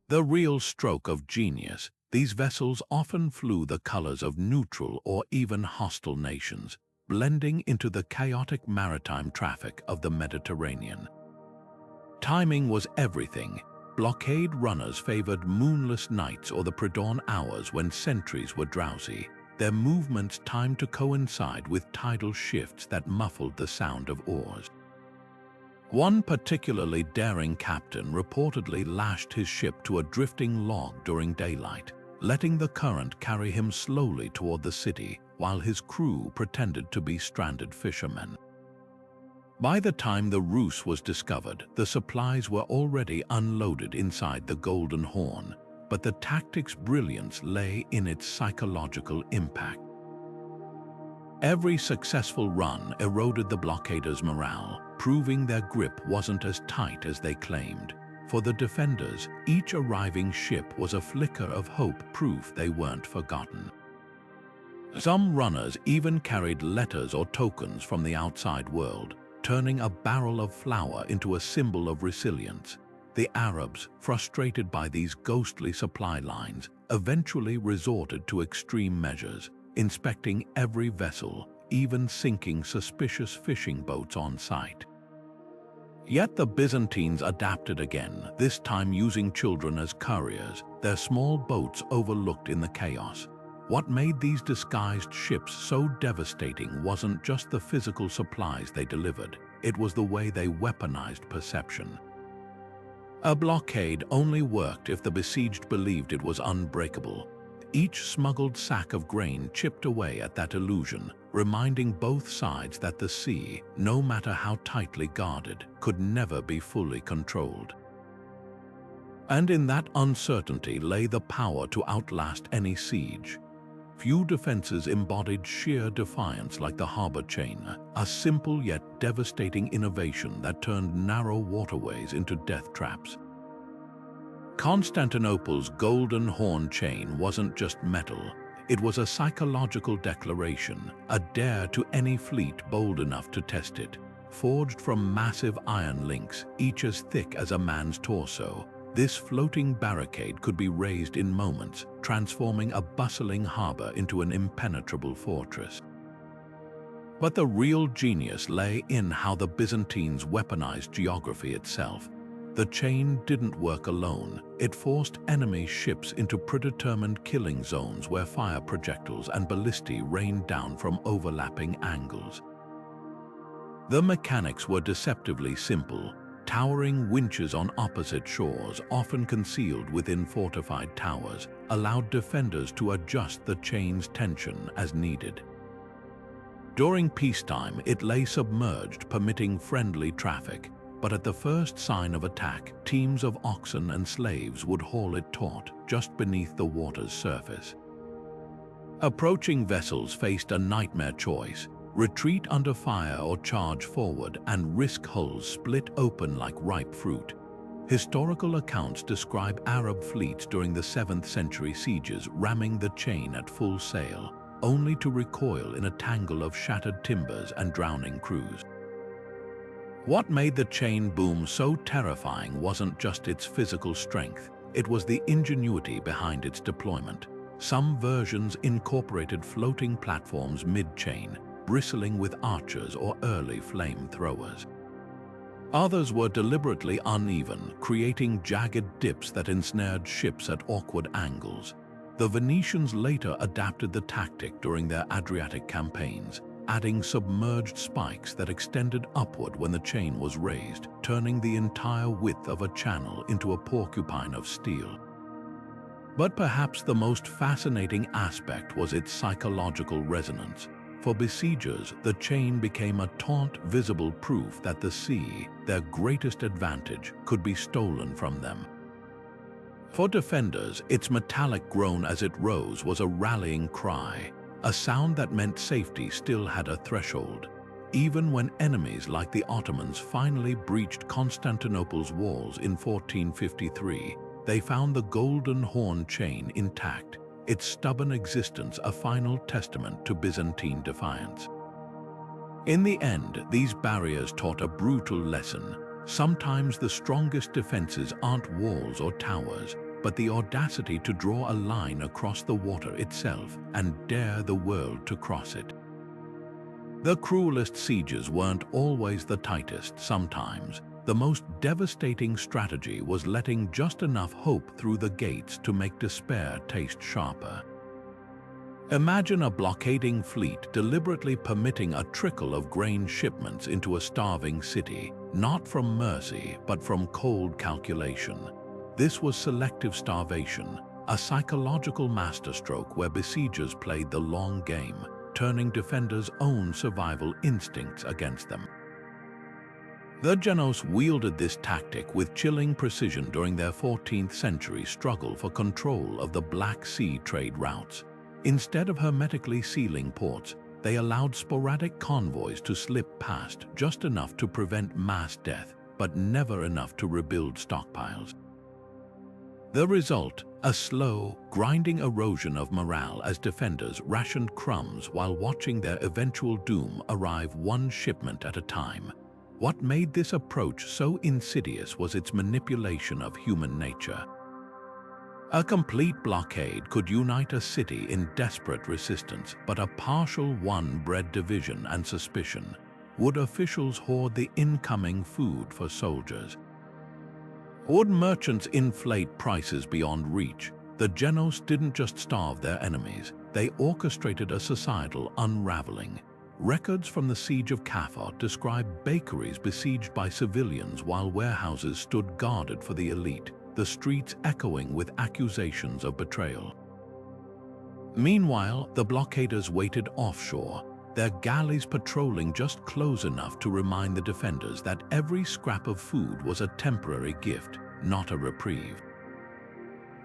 The real stroke of genius, These vessels often flew the colors of neutral or even hostile nations, blending into the chaotic maritime traffic of the Mediterranean. Timing was everything. Blockade runners favored moonless nights or the pre-dawn hours when sentries were drowsy, their movements timed to coincide with tidal shifts that muffled the sound of oars. One particularly daring captain reportedly lashed his ship to a drifting log during daylight, letting the current carry him slowly toward the city while his crew pretended to be stranded fishermen. By the time the ruse was discovered, the supplies were already unloaded inside the Golden Horn, but the tactic's brilliance lay in its psychological impact. Every successful run eroded the blockaders' morale, proving their grip wasn't as tight as they claimed. For the defenders, each arriving ship was a flicker of hope, proof they weren't forgotten. Some runners even carried letters or tokens from the outside world, turning a barrel of flour into a symbol of resilience. The Arabs, frustrated by these ghostly supply lines, eventually resorted to extreme measures, inspecting every vessel, even sinking suspicious fishing boats on sight. Yet the Byzantines adapted again, this time using children as couriers, their small boats overlooked in the chaos. What made these disguised ships so devastating wasn't just the physical supplies they delivered, it was the way they weaponized perception. A blockade only worked if the besieged believed it was unbreakable. Each smuggled sack of grain chipped away at that illusion, reminding both sides that the sea, no matter how tightly guarded, could never be fully controlled. And in that uncertainty lay the power to outlast any siege. Few defenses embodied sheer defiance like the harbor chain, a simple yet devastating innovation that turned narrow waterways into death traps. Constantinople's Golden Horn chain wasn't just metal, it was a psychological declaration, a dare to any fleet bold enough to test it. Forged from massive iron links, each as thick as a man's torso, this floating barricade could be raised in moments, transforming a bustling harbor into an impenetrable fortress. But the real genius lay in how the Byzantines weaponized geography itself. The chain didn't work alone. It forced enemy ships into predetermined killing zones where fire projectiles and ballistae rained down from overlapping angles. The mechanics were deceptively simple. Towering winches on opposite shores, often concealed within fortified towers, allowed defenders to adjust the chain's tension as needed. During peacetime, it lay submerged, permitting friendly traffic, but at the first sign of attack, teams of oxen and slaves would haul it taut just beneath the water's surface. Approaching vessels faced a nightmare choice: retreat under fire or charge forward and risk hulls split open like ripe fruit. Historical accounts describe Arab fleets during the 7th century sieges ramming the chain at full sail, only to recoil in a tangle of shattered timbers and drowning crews. What made the chain boom so terrifying wasn't just its physical strength, it was the ingenuity behind its deployment. Some versions incorporated floating platforms mid-chain, bristling with archers or early flamethrowers. Others were deliberately uneven, creating jagged dips that ensnared ships at awkward angles. The Venetians later adapted the tactic during their Adriatic campaigns, adding submerged spikes that extended upward when the chain was raised, turning the entire width of a channel into a porcupine of steel. But perhaps the most fascinating aspect was its psychological resonance. For besiegers, the chain became a taunt, visible proof that the sea, their greatest advantage, could be stolen from them. For defenders, its metallic groan as it rose was a rallying cry, a sound that meant safety still had a threshold. Even when enemies like the Ottomans finally breached Constantinople's walls in 1453, they found the Golden Horn chain intact, its stubborn existence a final testament to Byzantine defiance. In the end, these barriers taught a brutal lesson. Sometimes the strongest defenses aren't walls or towers, but the audacity to draw a line across the water itself and dare the world to cross it. The cruelest sieges weren't always the tightest. Sometimes, the most devastating strategy was letting just enough hope through the gates to make despair taste sharper. Imagine a blockading fleet deliberately permitting a trickle of grain shipments into a starving city, not from mercy, but from cold calculation. This was selective starvation, a psychological masterstroke where besiegers played the long game, turning defenders' own survival instincts against them. The Genos wielded this tactic with chilling precision during their 14th century struggle for control of the Black Sea trade routes. Instead of hermetically sealing ports, they allowed sporadic convoys to slip past just enough to prevent mass death, but never enough to rebuild stockpiles. The result, a slow, grinding erosion of morale as defenders rationed crumbs while watching their eventual doom arrive one shipment at a time. What made this approach so insidious was its manipulation of human nature. A complete blockade could unite a city in desperate resistance, but a partial one bred division and suspicion. Would officials hoard the incoming food for soldiers? Would merchants inflate prices beyond reach? The Genos didn't just starve their enemies, they orchestrated a societal unraveling. Records from the Siege of Cathar describe bakeries besieged by civilians while warehouses stood guarded for the elite, the streets echoing with accusations of betrayal. Meanwhile, the blockaders waited offshore, their galleys patrolling just close enough to remind the defenders that every scrap of food was a temporary gift, not a reprieve.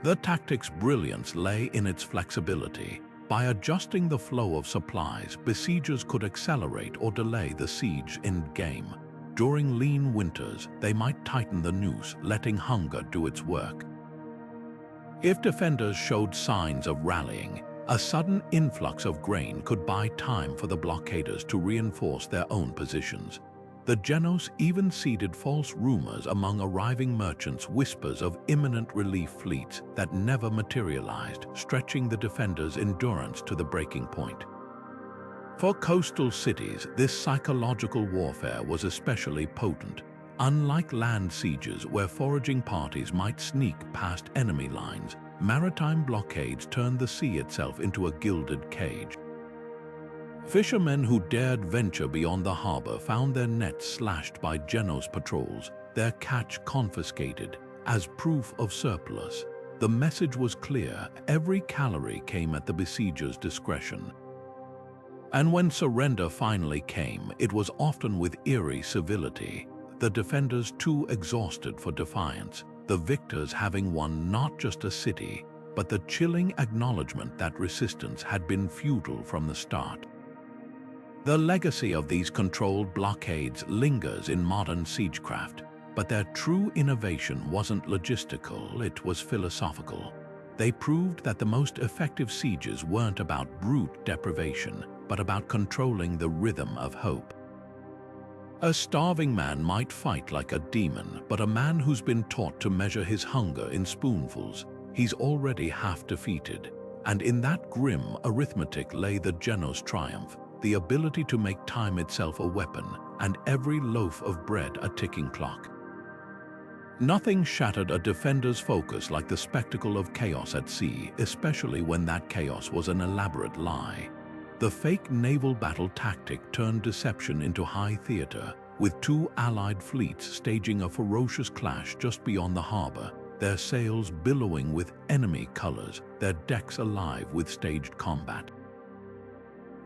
The tactic's brilliance lay in its flexibility. By adjusting the flow of supplies, besiegers could accelerate or delay the siege in-game. During lean winters, they might tighten the noose, letting hunger do its work. If defenders showed signs of rallying, a sudden influx of grain could buy time for the blockaders to reinforce their own positions. The Genos even seeded false rumors among arriving merchants, whispers of imminent relief fleets that never materialized, stretching the defenders' endurance to the breaking point. For coastal cities, this psychological warfare was especially potent. Unlike land sieges where foraging parties might sneak past enemy lines, maritime blockades turned the sea itself into a gilded cage. Fishermen who dared venture beyond the harbor found their nets slashed by Genos patrols, their catch confiscated as proof of surplus. The message was clear: every calorie came at the besiegers' discretion. And when surrender finally came, it was often with eerie civility, the defenders too exhausted for defiance, the victors having won not just a city, but the chilling acknowledgement that resistance had been futile from the start. The legacy of these controlled blockades lingers in modern siegecraft, but their true innovation wasn't logistical, it was philosophical. They proved that the most effective sieges weren't about brute deprivation, but about controlling the rhythm of hope. A starving man might fight like a demon, but a man who's been taught to measure his hunger in spoonfuls, he's already half defeated. And in that grim arithmetic lay the Genos triumph, the ability to make time itself a weapon, and every loaf of bread a ticking clock. Nothing shattered a defender's focus like the spectacle of chaos at sea, especially when that chaos was an elaborate lie. The fake naval battle tactic turned deception into high theater, with two allied fleets staging a ferocious clash just beyond the harbor, their sails billowing with enemy colors, their decks alive with staged combat.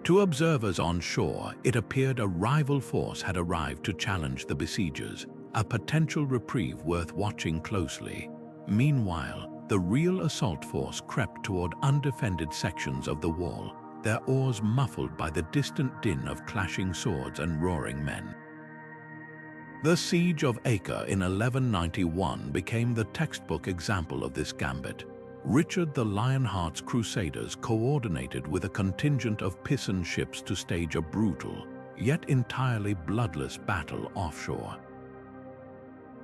To observers on shore, it appeared a rival force had arrived to challenge the besiegers, a potential reprieve worth watching closely. Meanwhile, the real assault force crept toward undefended sections of the wall, their oars muffled by the distant din of clashing swords and roaring men. The Siege of Acre in 1191 became the textbook example of this gambit. Richard the Lionheart's crusaders coordinated with a contingent of Pisan ships to stage a brutal, yet entirely bloodless battle offshore.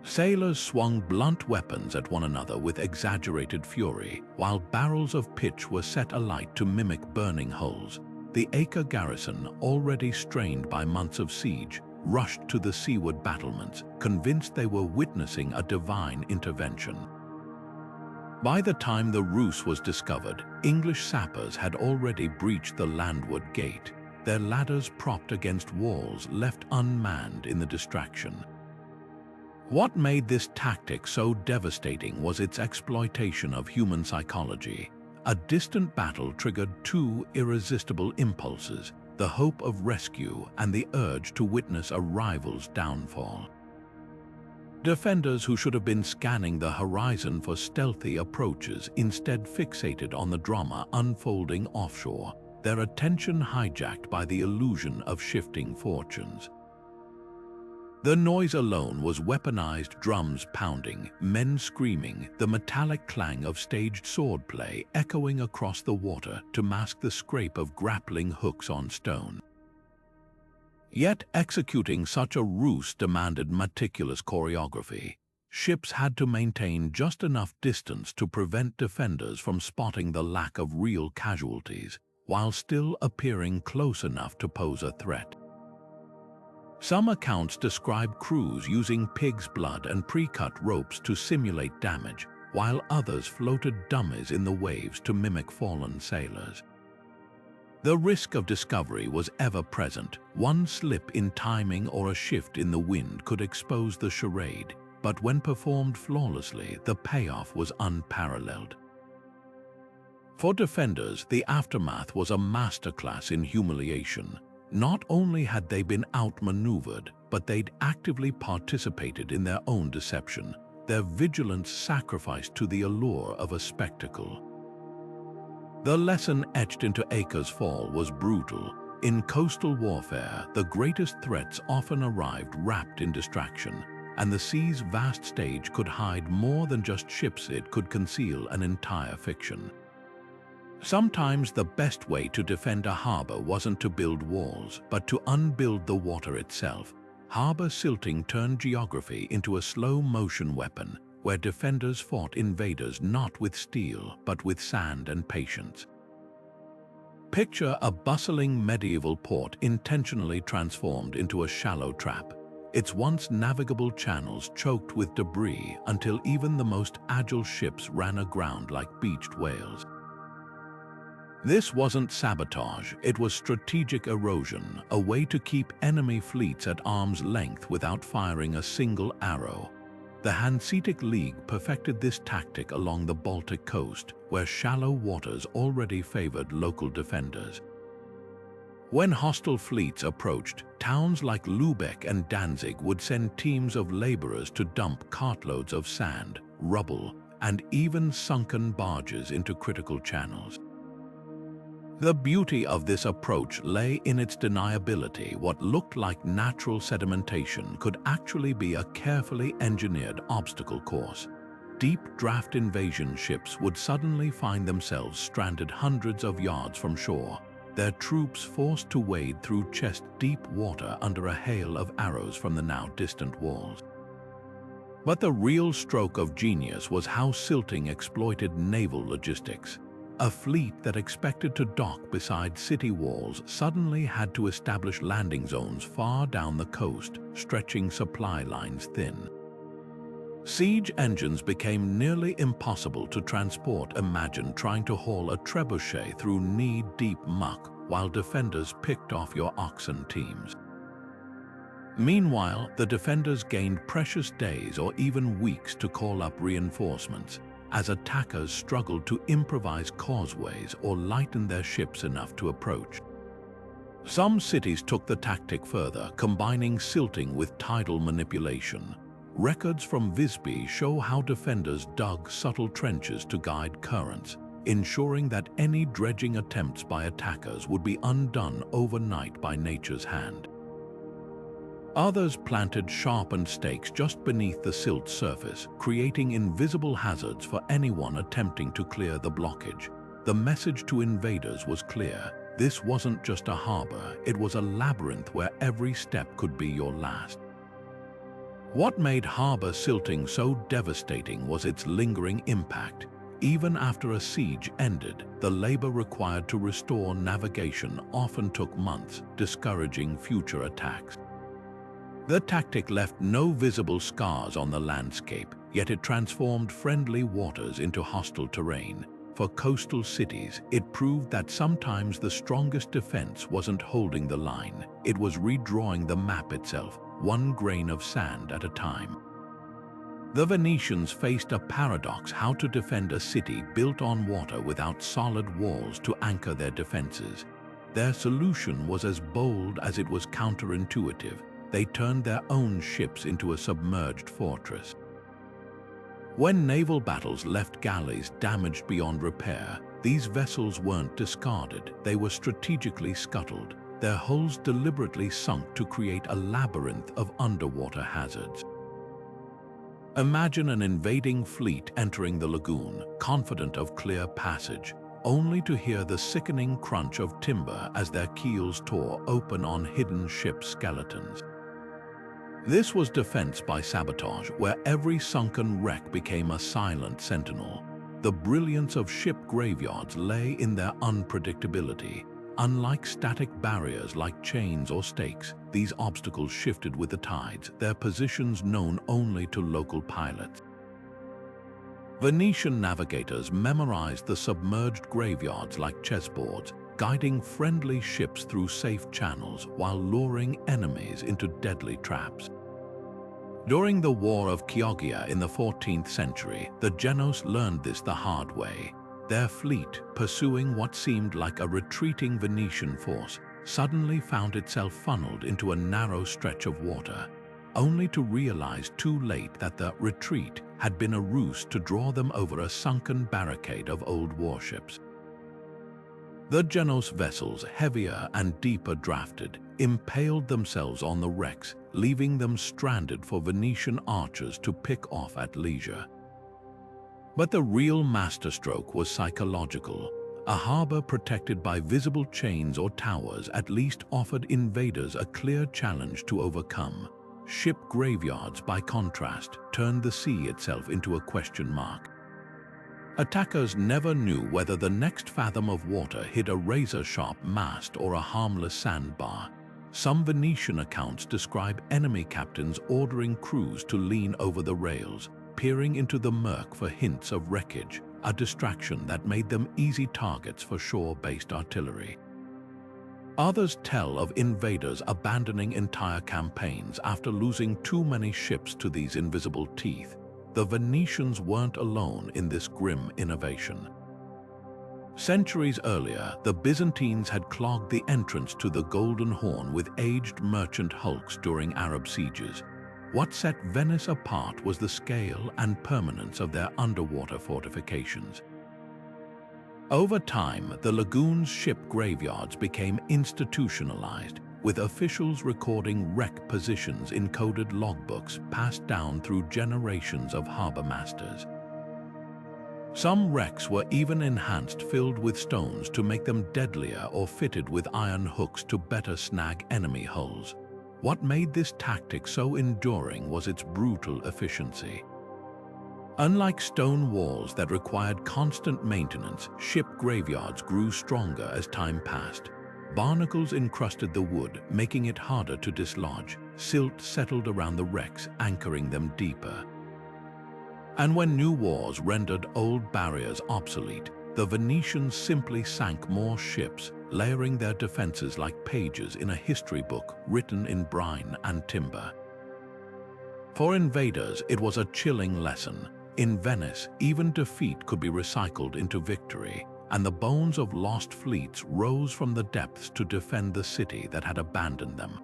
Sailors swung blunt weapons at one another with exaggerated fury, while barrels of pitch were set alight to mimic burning hulls. The Acre garrison, already strained by months of siege, rushed to the seaward battlements, convinced they were witnessing a divine intervention. By the time the ruse was discovered, English sappers had already breached the landward gate, their ladders propped against walls left unmanned in the distraction. What made this tactic so devastating was its exploitation of human psychology. A distant battle triggered two irresistible impulses: the hope of rescue and the urge to witness a rival's downfall. Defenders who should have been scanning the horizon for stealthy approaches instead fixated on the drama unfolding offshore, their attention hijacked by the illusion of shifting fortunes. The noise alone was weaponized drums pounding, men screaming, the metallic clang of staged swordplay echoing across the water to mask the scrape of grappling hooks on stone. Yet executing such a ruse demanded meticulous choreography. Ships had to maintain just enough distance to prevent defenders from spotting the lack of real casualties, while still appearing close enough to pose a threat. Some accounts describe crews using pig's blood and pre-cut ropes to simulate damage, while others floated dummies in the waves to mimic fallen sailors. The risk of discovery was ever present. One slip in timing or a shift in the wind could expose the charade, but when performed flawlessly, the payoff was unparalleled. For defenders, the aftermath was a masterclass in humiliation. Not only had they been outmaneuvered, but they'd actively participated in their own deception, their vigilance sacrificed to the allure of a spectacle. The lesson etched into Acre's fall was brutal. In coastal warfare, the greatest threats often arrived wrapped in distraction, and the sea's vast stage could hide more than just ships. It could conceal an entire fiction. Sometimes the best way to defend a harbor wasn't to build walls, but to unbuild the water itself. Harbor silting turned geography into a slow-motion weapon, where defenders fought invaders not with steel, but with sand and patience. Picture a bustling medieval port intentionally transformed into a shallow trap, its once navigable channels choked with debris until even the most agile ships ran aground like beached whales. This wasn't sabotage, it was strategic erosion, a way to keep enemy fleets at arm's length without firing a single arrow. The Hanseatic League perfected this tactic along the Baltic coast, where shallow waters already favored local defenders. When hostile fleets approached, towns like Lübeck and Danzig would send teams of laborers to dump cartloads of sand, rubble, and even sunken barges into critical channels. The beauty of this approach lay in its deniability. What looked like natural sedimentation could actually be a carefully engineered obstacle course. Deep draft invasion ships would suddenly find themselves stranded hundreds of yards from shore, their troops forced to wade through chest-deep water under a hail of arrows from the now distant walls. But the real stroke of genius was how silting exploited naval logistics. A fleet that expected to dock beside city walls suddenly had to establish landing zones far down the coast, stretching supply lines thin. Siege engines became nearly impossible to transport. Imagine trying to haul a trebuchet through knee-deep muck while defenders picked off your oxen teams. Meanwhile, the defenders gained precious days or even weeks to call up reinforcements, as attackers struggled to improvise causeways or lighten their ships enough to approach. Some cities took the tactic further, combining silting with tidal manipulation. Records from Visby show how defenders dug subtle trenches to guide currents, ensuring that any dredging attempts by attackers would be undone overnight by nature's hand. Others planted sharpened stakes just beneath the silt surface, creating invisible hazards for anyone attempting to clear the blockage. The message to invaders was clear. This wasn't just a harbor, it was a labyrinth where every step could be your last. What made harbor silting so devastating was its lingering impact. Even after a siege ended, the labor required to restore navigation often took months, discouraging future attacks. The tactic left no visible scars on the landscape, yet it transformed friendly waters into hostile terrain. For coastal cities, it proved that sometimes the strongest defense wasn't holding the line, it was redrawing the map itself, one grain of sand at a time. The Venetians faced a paradox: how to defend a city built on water without solid walls to anchor their defenses. Their solution was as bold as it was counterintuitive. They turned their own ships into a submerged fortress. When naval battles left galleys damaged beyond repair, these vessels weren't discarded, they were strategically scuttled, their hulls deliberately sunk to create a labyrinth of underwater hazards. Imagine an invading fleet entering the lagoon, confident of clear passage, only to hear the sickening crunch of timber as their keels tore open on hidden ship skeletons. This was defense by sabotage, where every sunken wreck became a silent sentinel. The brilliance of ship graveyards lay in their unpredictability. Unlike static barriers like chains or stakes, these obstacles shifted with the tides, their positions known only to local pilots. Venetian navigators memorized the submerged graveyards like chessboards, guiding friendly ships through safe channels while luring enemies into deadly traps. During the War of Chioggia in the 14th century, the Genoese learned this the hard way. Their fleet, pursuing what seemed like a retreating Venetian force, suddenly found itself funneled into a narrow stretch of water, only to realize too late that the retreat had been a ruse to draw them over a sunken barricade of old warships. The Genoese vessels, heavier and deeper drafted, impaled themselves on the wrecks, leaving them stranded for Venetian archers to pick off at leisure. But the real masterstroke was psychological. A harbor protected by visible chains or towers at least offered invaders a clear challenge to overcome. Ship graveyards, by contrast, turned the sea itself into a question mark. Attackers never knew whether the next fathom of water hid a razor-sharp mast or a harmless sandbar. Some Venetian accounts describe enemy captains ordering crews to lean over the rails, peering into the murk for hints of wreckage, a distraction that made them easy targets for shore-based artillery. Others tell of invaders abandoning entire campaigns after losing too many ships to these invisible teeth. The Venetians weren't alone in this grim innovation. Centuries earlier, the Byzantines had clogged the entrance to the Golden Horn with aged merchant hulks during Arab sieges. What set Venice apart was the scale and permanence of their underwater fortifications. Over time, the lagoon's ship graveyards became institutionalized, with officials recording wreck positions in coded logbooks passed down through generations of harbor masters. Some wrecks were even enhanced, filled with stones to make them deadlier or fitted with iron hooks to better snag enemy hulls. What made this tactic so enduring was its brutal efficiency. Unlike stone walls that required constant maintenance, ship graveyards grew stronger as time passed. Barnacles encrusted the wood, making it harder to dislodge. Silt settled around the wrecks, anchoring them deeper. And when new wars rendered old barriers obsolete, the Venetians simply sank more ships, layering their defenses like pages in a history book written in brine and timber. For invaders, it was a chilling lesson. In Venice, even defeat could be recycled into victory, and the bones of lost fleets rose from the depths to defend the city that had abandoned them.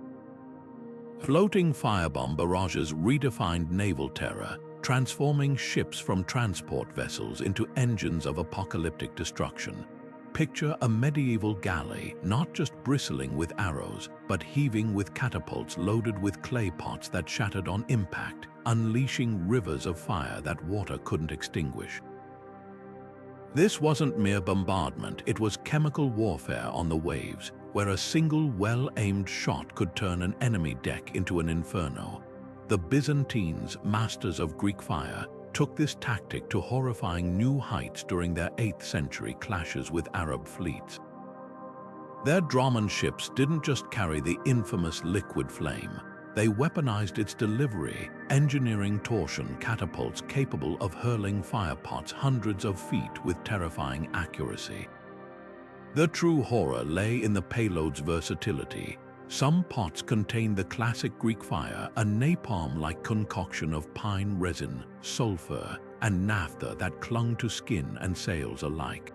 Floating firebomb barrages redefined naval terror, transforming ships from transport vessels into engines of apocalyptic destruction. Picture a medieval galley, not just bristling with arrows, but heaving with catapults loaded with clay pots that shattered on impact, unleashing rivers of fire that water couldn't extinguish. This wasn't mere bombardment, it was chemical warfare on the waves, where a single well-aimed shot could turn an enemy deck into an inferno. The Byzantines, masters of Greek fire, took this tactic to horrifying new heights during their 8th century clashes with Arab fleets. Their Draman ships didn't just carry the infamous liquid flame, they weaponized its delivery, engineering torsion catapults capable of hurling firepots hundreds of feet with terrifying accuracy. The true horror lay in the payload's versatility. Some pots contained the classic Greek fire, a napalm-like concoction of pine resin, sulfur, and naphtha that clung to skin and sails alike.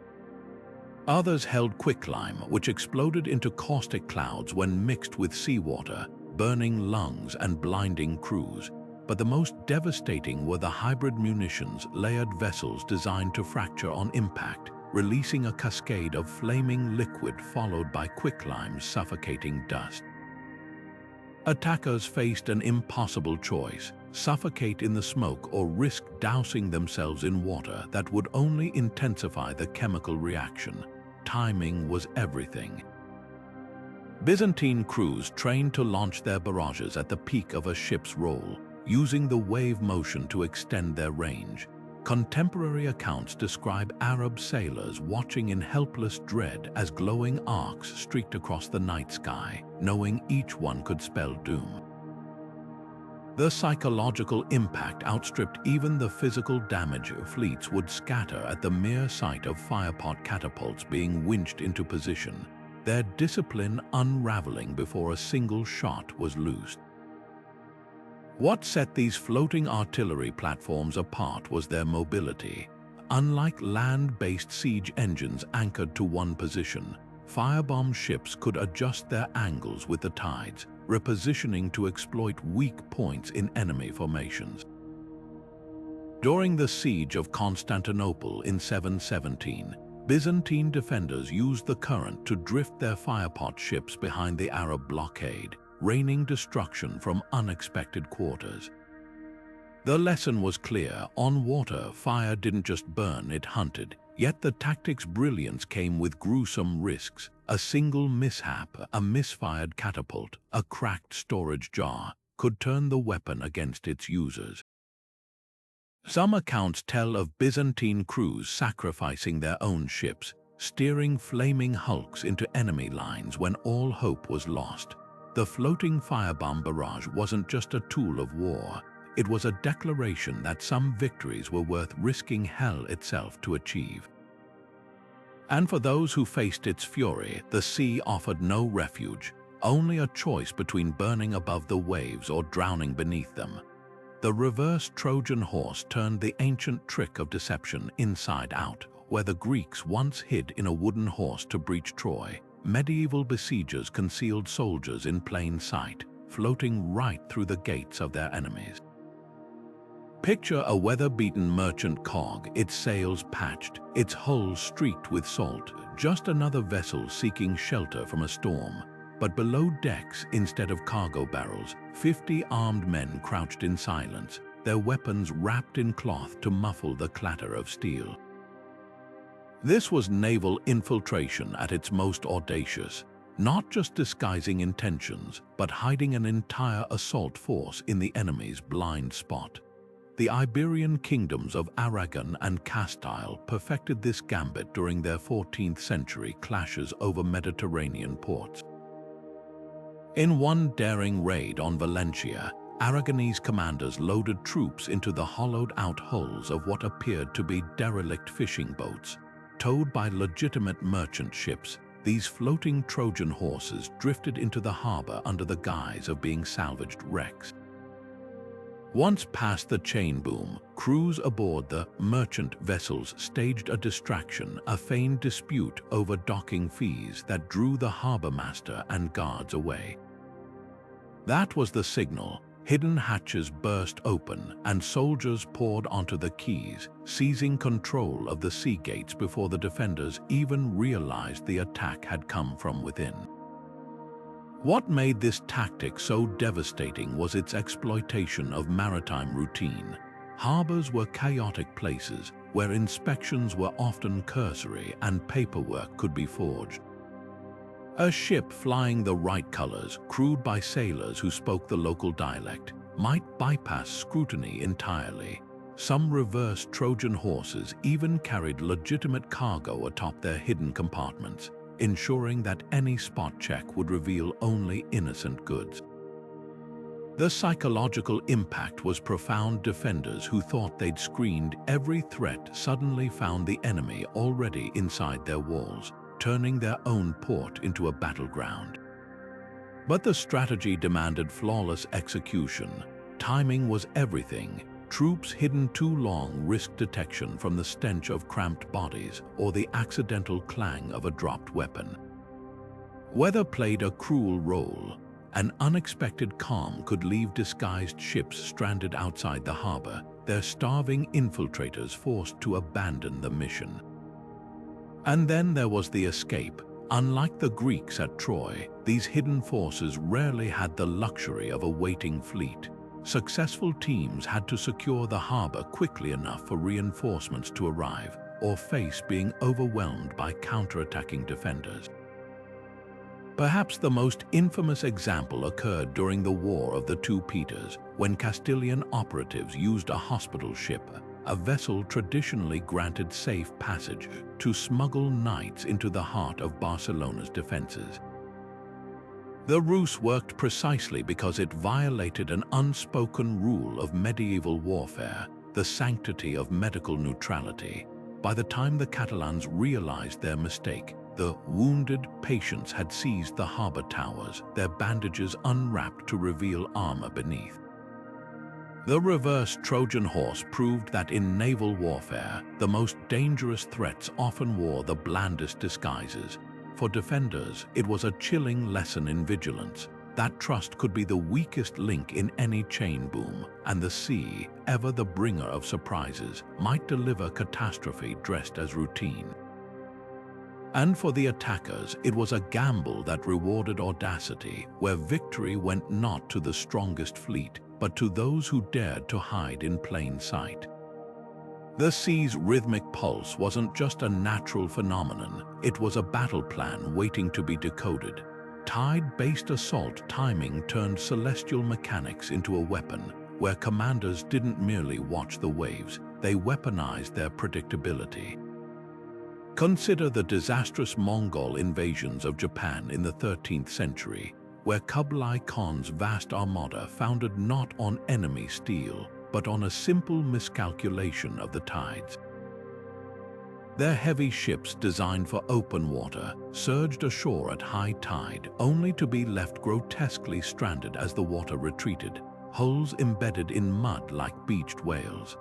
Others held quicklime, which exploded into caustic clouds when mixed with seawater, burning lungs and blinding crews. But the most devastating were the hybrid munitions, layered vessels designed to fracture on impact, releasing a cascade of flaming liquid followed by quicklime's suffocating dust. Attackers faced an impossible choice: suffocate in the smoke or risk dousing themselves in water that would only intensify the chemical reaction. Timing was everything. Byzantine crews trained to launch their barrages at the peak of a ship's roll, using the wave motion to extend their range. Contemporary accounts describe Arab sailors watching in helpless dread as glowing arcs streaked across the night sky, knowing each one could spell doom. The psychological impact outstripped even the physical damage. Fleets would scatter at the mere sight of firepot catapults being winched into position, their discipline unraveling before a single shot was loosed. What set these floating artillery platforms apart was their mobility. Unlike land-based siege engines anchored to one position, firebomb ships could adjust their angles with the tides, repositioning to exploit weak points in enemy formations. During the siege of Constantinople in 717, Byzantine defenders used the current to drift their firepot ships behind the Arab blockade, raining destruction from unexpected quarters. The lesson was clear: on water, fire didn't just burn, it hunted. Yet the tactic's brilliance came with gruesome risks. A single mishap, a misfired catapult, a cracked storage jar, could turn the weapon against its users. Some accounts tell of Byzantine crews sacrificing their own ships, steering flaming hulks into enemy lines when all hope was lost. The floating firebomb barrage wasn't just a tool of war, it was a declaration that some victories were worth risking hell itself to achieve. And for those who faced its fury, the sea offered no refuge, only a choice between burning above the waves or drowning beneath them. The reverse Trojan horse turned the ancient trick of deception inside out. Where the Greeks once hid in a wooden horse to breach Troy, medieval besiegers concealed soldiers in plain sight, floating right through the gates of their enemies. Picture a weather-beaten merchant cog, its sails patched, its hull streaked with salt, just another vessel seeking shelter from a storm. But below decks, instead of cargo barrels, 50 armed men crouched in silence, their weapons wrapped in cloth to muffle the clatter of steel. This was naval infiltration at its most audacious, not just disguising intentions, but hiding an entire assault force in the enemy's blind spot. The Iberian kingdoms of Aragon and Castile perfected this gambit during their 14th century clashes over Mediterranean ports. In one daring raid on Valencia, Aragonese commanders loaded troops into the hollowed-out hulls of what appeared to be derelict fishing boats. Towed by legitimate merchant ships, these floating Trojan horses drifted into the harbor under the guise of being salvaged wrecks. Once past the chain boom, crews aboard the merchant vessels staged a distraction, a feigned dispute over docking fees that drew the harbor master and guards away. That was the signal. Hidden hatches burst open, and soldiers poured onto the quays, seizing control of the sea gates before the defenders even realized the attack had come from within. What made this tactic so devastating was its exploitation of maritime routine. Harbors were chaotic places where inspections were often cursory and paperwork could be forged. A ship flying the right colors, crewed by sailors who spoke the local dialect, might bypass scrutiny entirely. Some reverse Trojan horses even carried legitimate cargo atop their hidden compartments, ensuring that any spot check would reveal only innocent goods. The psychological impact was profound. Defenders who thought they'd screened every threat suddenly found the enemy already inside their walls, turning their own port into a battleground. But the strategy demanded flawless execution. Timing was everything. Troops hidden too long risked detection from the stench of cramped bodies or the accidental clang of a dropped weapon. Weather played a cruel role. An unexpected calm could leave disguised ships stranded outside the harbor, their starving infiltrators forced to abandon the mission. And then there was the escape. Unlike the Greeks at Troy, these hidden forces rarely had the luxury of a waiting fleet. Successful teams had to secure the harbor quickly enough for reinforcements to arrive, or face being overwhelmed by counterattacking defenders. Perhaps the most infamous example occurred during the War of the Two Peters, when Castilian operatives used a hospital ship, a vessel traditionally granted safe passage, to smuggle knights into the heart of Barcelona's defenses. The ruse worked precisely because it violated an unspoken rule of medieval warfare, the sanctity of medical neutrality. By the time the Catalans realized their mistake, the wounded patients had seized the harbor towers, their bandages unwrapped to reveal armor beneath. The reverse Trojan horse proved that in naval warfare, the most dangerous threats often wore the blandest disguises. For defenders, it was a chilling lesson in vigilance. That trust could be the weakest link in any chain boom, and the sea, ever the bringer of surprises, might deliver catastrophe dressed as routine. And for the attackers, it was a gamble that rewarded audacity, where victory went not to the strongest fleet, but to those who dared to hide in plain sight. The sea's rhythmic pulse wasn't just a natural phenomenon, it was a battle plan waiting to be decoded. Tide-based assault timing turned celestial mechanics into a weapon, where commanders didn't merely watch the waves, they weaponized their predictability. Consider the disastrous Mongol invasions of Japan in the 13th century, where Kublai Khan's vast armada founded not on enemy steel, but on a simple miscalculation of the tides. Their heavy ships designed for open water surged ashore at high tide, only to be left grotesquely stranded as the water retreated, hulls embedded in mud like beached whales.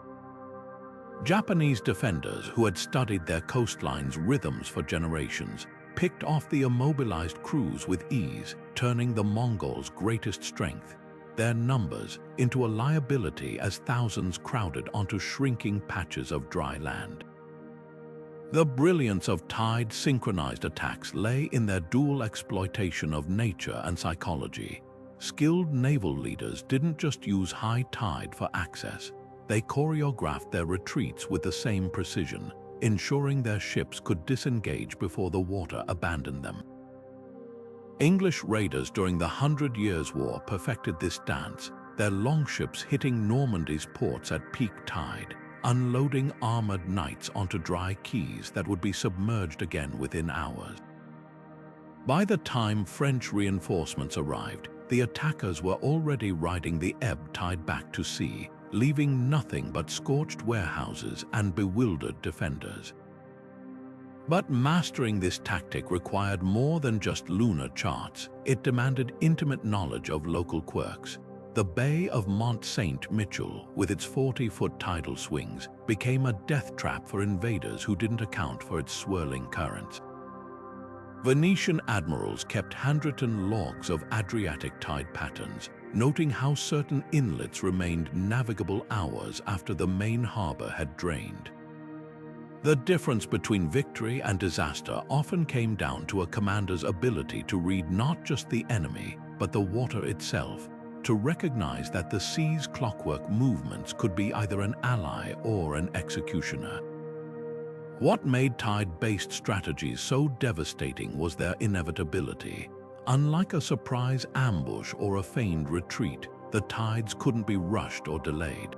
Japanese defenders who had studied their coastlines' rhythms for generations picked off the immobilized crews with ease, turning the Mongols' greatest strength, their numbers, into a liability as thousands crowded onto shrinking patches of dry land. The brilliance of tide-synchronized attacks lay in their dual exploitation of nature and psychology. Skilled naval leaders didn't just use high tide for access. They choreographed their retreats with the same precision, ensuring their ships could disengage before the water abandoned them. English raiders during the 100 Years' War perfected this dance, their longships hitting Normandy's ports at peak tide, unloading armored knights onto dry quays that would be submerged again within hours. By the time French reinforcements arrived, the attackers were already riding the ebb tide back to sea, leaving nothing but scorched warehouses and bewildered defenders. But mastering this tactic required more than just lunar charts. It demanded intimate knowledge of local quirks. The Bay of Mont Saint-Michel, with its 40-foot tidal swings, became a death trap for invaders who didn't account for its swirling currents. Venetian admirals kept handwritten logs of Adriatic tide patterns, noting how certain inlets remained navigable hours after the main harbor had drained. The difference between victory and disaster often came down to a commander's ability to read not just the enemy, but the water itself, to recognize that the sea's clockwork movements could be either an ally or an executioner. What made tide-based strategies so devastating was their inevitability. Unlike a surprise ambush or a feigned retreat, the tides couldn't be rushed or delayed.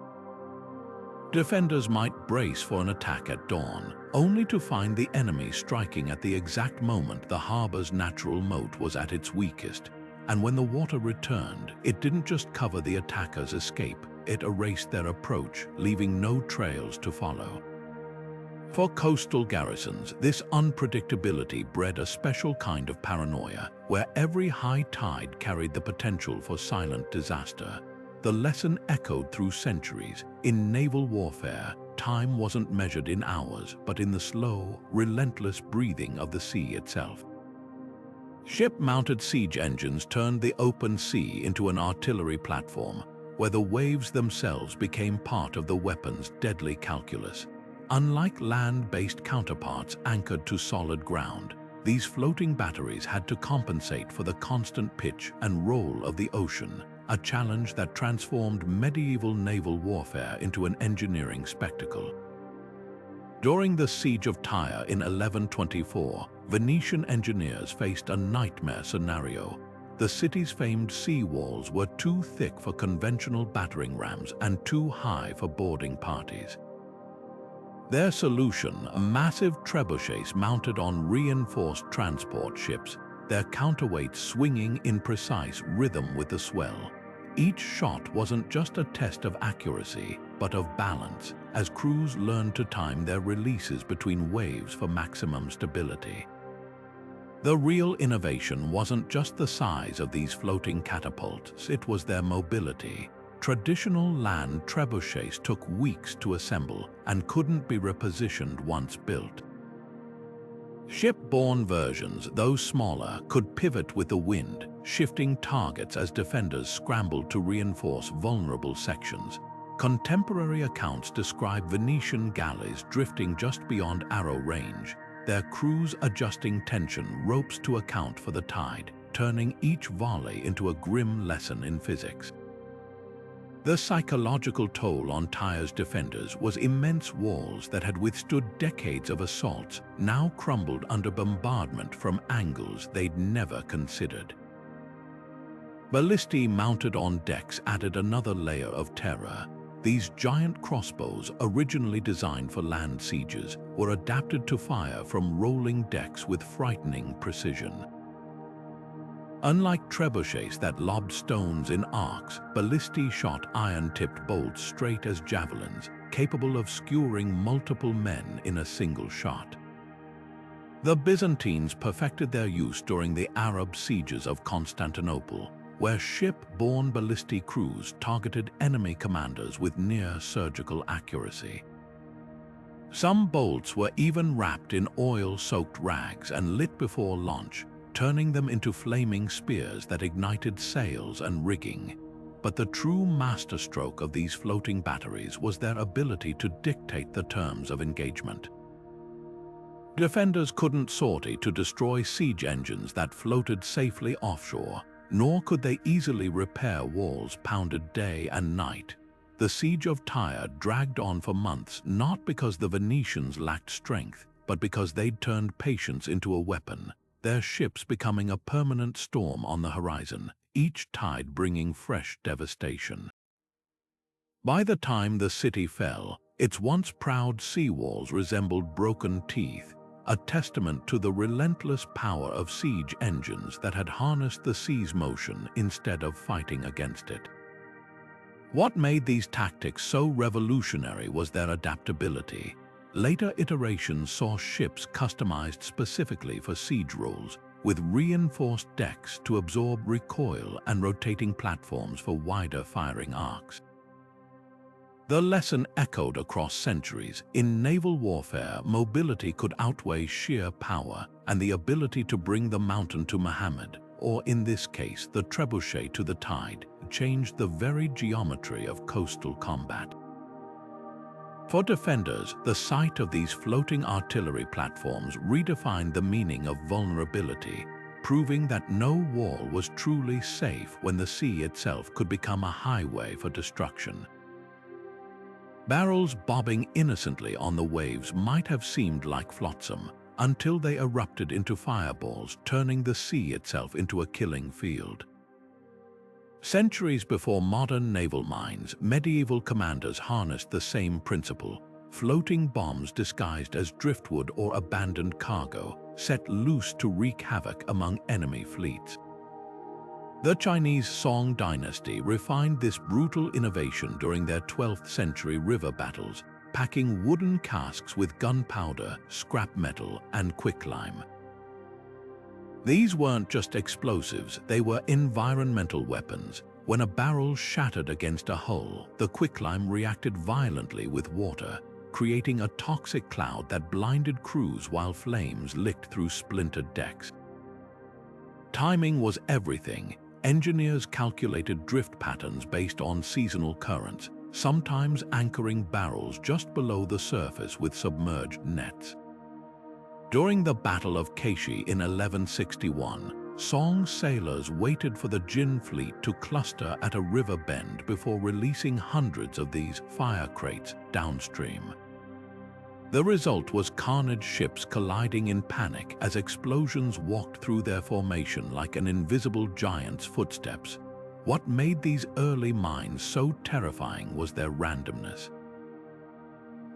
Defenders might brace for an attack at dawn, only to find the enemy striking at the exact moment the harbor's natural moat was at its weakest. And when the water returned, it didn't just cover the attacker's escape, it erased their approach, leaving no trails to follow. For coastal garrisons, this unpredictability bred a special kind of paranoia, where every high tide carried the potential for silent disaster. The lesson echoed through centuries. In naval warfare, time wasn't measured in hours, but in the slow, relentless breathing of the sea itself. Ship-mounted siege engines turned the open sea into an artillery platform, where the waves themselves became part of the weapon's deadly calculus. Unlike land-based counterparts anchored to solid ground, these floating batteries had to compensate for the constant pitch and roll of the ocean, a challenge that transformed medieval naval warfare into an engineering spectacle. During the Siege of Tyre in 1124, Venetian engineers faced a nightmare scenario. The city's famed sea walls were too thick for conventional battering rams and too high for boarding parties. Their solution, massive trebuchets mounted on reinforced transport ships, their counterweights swinging in precise rhythm with the swell. Each shot wasn't just a test of accuracy, but of balance, as crews learned to time their releases between waves for maximum stability. The real innovation wasn't just the size of these floating catapults, it was their mobility. Traditional land trebuchets took weeks to assemble and couldn't be repositioned once built. Ship-borne versions, though smaller, could pivot with the wind, shifting targets as defenders scrambled to reinforce vulnerable sections. Contemporary accounts describe Venetian galleys drifting just beyond arrow range, their crews adjusting tension ropes to account for the tide, turning each volley into a grim lesson in physics. The psychological toll on Tyre's defenders was immense walls that had withstood decades of assaults, now crumbled under bombardment from angles they'd never considered. Ballistae mounted on decks added another layer of terror. These giant crossbows, originally designed for land sieges, were adapted to fire from rolling decks with frightening precision. Unlike trebuchets that lobbed stones in arcs, ballistae shot iron-tipped bolts straight as javelins, capable of skewering multiple men in a single shot. The Byzantines perfected their use during the Arab sieges of Constantinople, where ship-borne ballistae crews targeted enemy commanders with near-surgical accuracy. Some bolts were even wrapped in oil-soaked rags and lit before launch, turning them into flaming spears that ignited sails and rigging. But the true masterstroke of these floating batteries was their ability to dictate the terms of engagement. Defenders couldn't sortie to destroy siege engines that floated safely offshore, nor could they easily repair walls pounded day and night. The Siege of Tyre dragged on for months not because the Venetians lacked strength, but because they'd turned patience into a weapon, their ships becoming a permanent storm on the horizon, each tide bringing fresh devastation. By the time the city fell, its once proud sea walls resembled broken teeth, a testament to the relentless power of siege engines that had harnessed the sea's motion instead of fighting against it. What made these tactics so revolutionary was their adaptability. Later iterations saw ships customized specifically for siege roles, with reinforced decks to absorb recoil and rotating platforms for wider firing arcs. The lesson echoed across centuries. In naval warfare, mobility could outweigh sheer power, and the ability to bring the mountain to Muhammad, or in this case, the trebuchet to the tide, changed the very geometry of coastal combat. For defenders, the sight of these floating artillery platforms redefined the meaning of vulnerability, proving that no wall was truly safe when the sea itself could become a highway for destruction. Barrels bobbing innocently on the waves might have seemed like flotsam until they erupted into fireballs, turning the sea itself into a killing field. Centuries before modern naval mines, medieval commanders harnessed the same principle: floating bombs disguised as driftwood or abandoned cargo, set loose to wreak havoc among enemy fleets. The Chinese Song dynasty refined this brutal innovation during their 12th century river battles, packing wooden casks with gunpowder, scrap metal, and quicklime. These weren't just explosives, they were environmental weapons. When a barrel shattered against a hull, the quicklime reacted violently with water, creating a toxic cloud that blinded crews while flames licked through splintered decks. Timing was everything. Engineers calculated drift patterns based on seasonal currents, sometimes anchoring barrels just below the surface with submerged nets. During the Battle of Keishi in 1161, Song sailors waited for the Jin fleet to cluster at a river bend before releasing hundreds of these fire crates downstream. The result was carnage, ships colliding in panic as explosions walked through their formation like an invisible giant's footsteps. What made these early mines so terrifying was their randomness.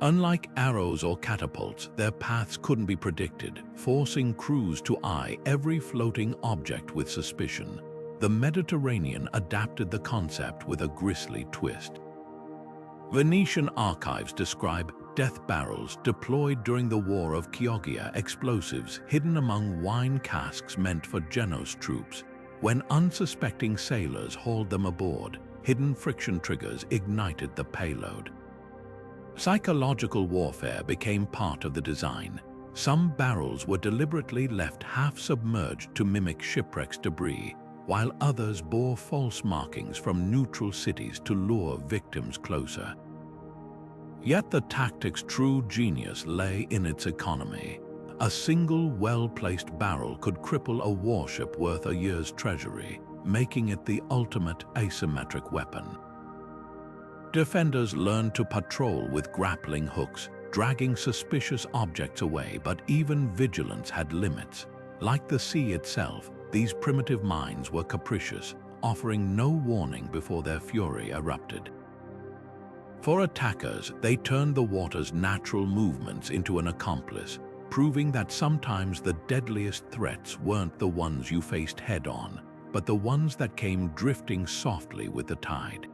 Unlike arrows or catapults, their paths couldn't be predicted, forcing crews to eye every floating object with suspicion. The Mediterranean adapted the concept with a grisly twist. Venetian archives describe death barrels deployed during the War of Chioggia, explosives hidden among wine casks meant for Geno's troops. When unsuspecting sailors hauled them aboard, hidden friction triggers ignited the payload. Psychological warfare became part of the design. Some barrels were deliberately left half-submerged to mimic shipwrecks debris, while others bore false markings from neutral cities to lure victims closer. Yet the tactic's true genius lay in its economy. A single well-placed barrel could cripple a warship worth a year's treasury, making it the ultimate asymmetric weapon. Defenders learned to patrol with grappling hooks, dragging suspicious objects away, but even vigilance had limits. Like the sea itself, these primitive mines were capricious, offering no warning before their fury erupted. For attackers, they turned the water's natural movements into an accomplice, proving that sometimes the deadliest threats weren't the ones you faced head-on, but the ones that came drifting softly with the tide.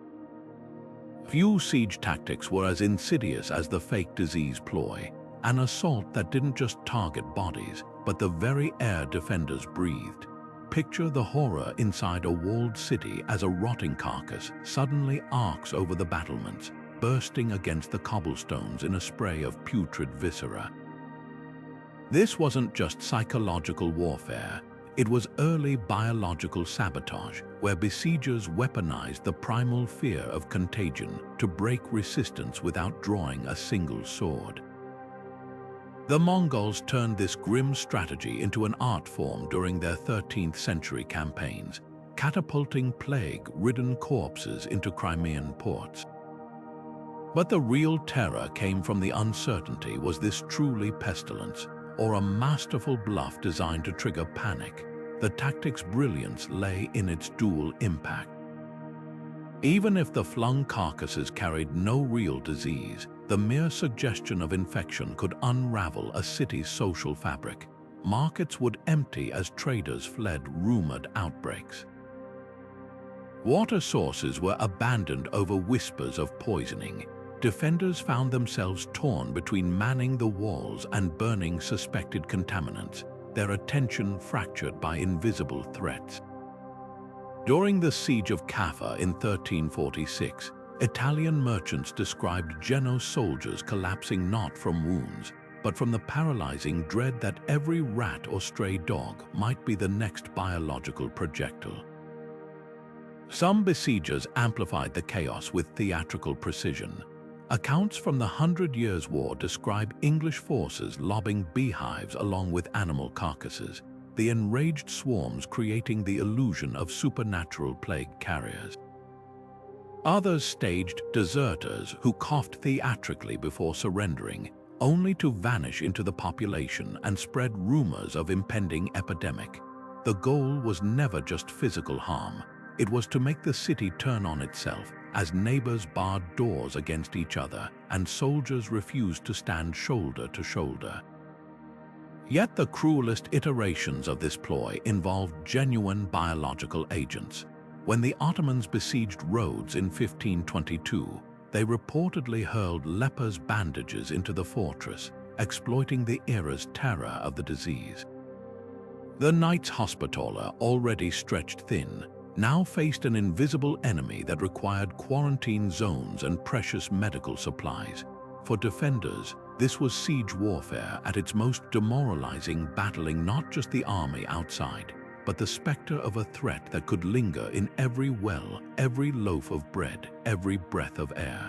Few siege tactics were as insidious as the fake disease ploy, an assault that didn't just target bodies, but the very air defenders breathed. Picture the horror inside a walled city as a rotting carcass suddenly arcs over the battlements, bursting against the cobblestones in a spray of putrid viscera. This wasn't just psychological warfare. It was early biological sabotage, where besiegers weaponized the primal fear of contagion to break resistance without drawing a single sword. The Mongols turned this grim strategy into an art form during their 13th century campaigns, catapulting plague-ridden corpses into Crimean ports. But the real terror came from the uncertainty. Was this truly pestilence, or a masterful bluff designed to trigger panic? The tactic's brilliance lay in its dual impact. Even if the flung carcasses carried no real disease, the mere suggestion of infection could unravel a city's social fabric. Markets would empty as traders fled rumored outbreaks. Water sources were abandoned over whispers of poisoning. Defenders found themselves torn between manning the walls and burning suspected contaminants, their attention fractured by invisible threats. During the Siege of Caffa in 1346, Italian merchants described Geno's soldiers collapsing not from wounds, but from the paralyzing dread that every rat or stray dog might be the next biological projectile. Some besiegers amplified the chaos with theatrical precision. Accounts from the Hundred Years' War describe English forces lobbing beehives along with animal carcasses, the enraged swarms creating the illusion of supernatural plague carriers. Others staged deserters who coughed theatrically before surrendering, only to vanish into the population and spread rumors of impending epidemic. The goal was never just physical harm. It was to make the city turn on itself as neighbors barred doors against each other and soldiers refused to stand shoulder to shoulder. Yet the cruelest iterations of this ploy involved genuine biological agents. When the Ottomans besieged Rhodes in 1522, they reportedly hurled lepers' bandages into the fortress, exploiting the era's terror of the disease. The Knights Hospitaller, already stretched thin, now faced an invisible enemy that required quarantine zones and precious medical supplies. For defenders, this was siege warfare at its most demoralizing, battling not just the army outside, but the specter of a threat that could linger in every well, every loaf of bread, every breath of air.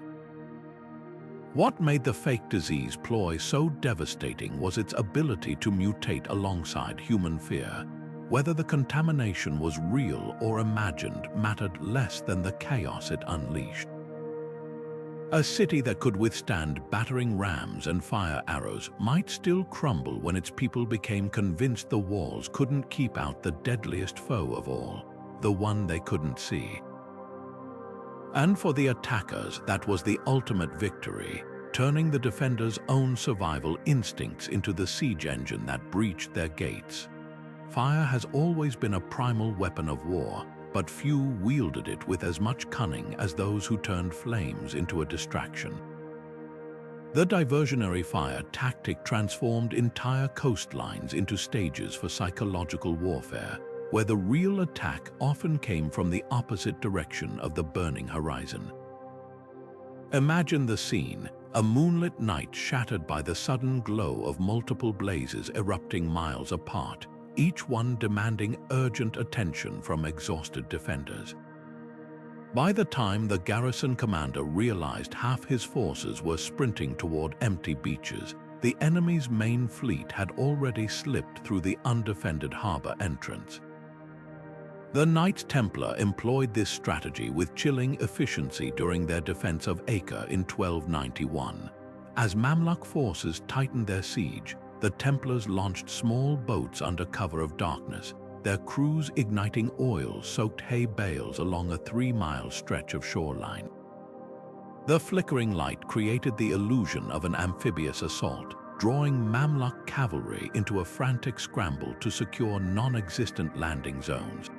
What made the fake disease ploy so devastating was its ability to mutate alongside human fear. Whether the contamination was real or imagined mattered less than the chaos it unleashed. A city that could withstand battering rams and fire arrows might still crumble when its people became convinced the walls couldn't keep out the deadliest foe of all, the one they couldn't see. And for the attackers, that was the ultimate victory, turning the defenders' own survival instincts into the siege engine that breached their gates. Fire has always been a primal weapon of war, but few wielded it with as much cunning as those who turned flames into a distraction. The diversionary fire tactic transformed entire coastlines into stages for psychological warfare, where the real attack often came from the opposite direction of the burning horizon. Imagine the scene, a moonlit night shattered by the sudden glow of multiple blazes erupting miles apart, each one demanding urgent attention from exhausted defenders. By the time the garrison commander realized half his forces were sprinting toward empty beaches, the enemy's main fleet had already slipped through the undefended harbor entrance. The Knights Templar employed this strategy with chilling efficiency during their defense of Acre in 1291. As Mamluk forces tightened their siege, the Templars launched small boats under cover of darkness, their crews igniting oil-soaked hay bales along a 3-mile stretch of shoreline. The flickering light created the illusion of an amphibious assault, drawing Mamluk cavalry into a frantic scramble to secure non-existent landing zones.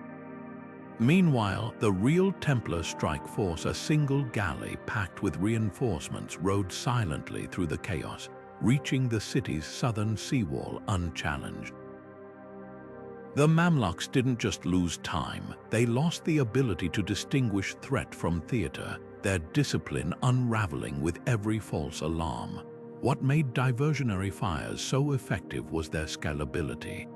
Meanwhile, the real Templar strike force, a single galley packed with reinforcements, rode silently through the chaos, reaching the city's southern seawall unchallenged. The Mamluks didn't just lose time, they lost the ability to distinguish threat from theater, their discipline unraveling with every false alarm. What made diversionary fires so effective was their scalability.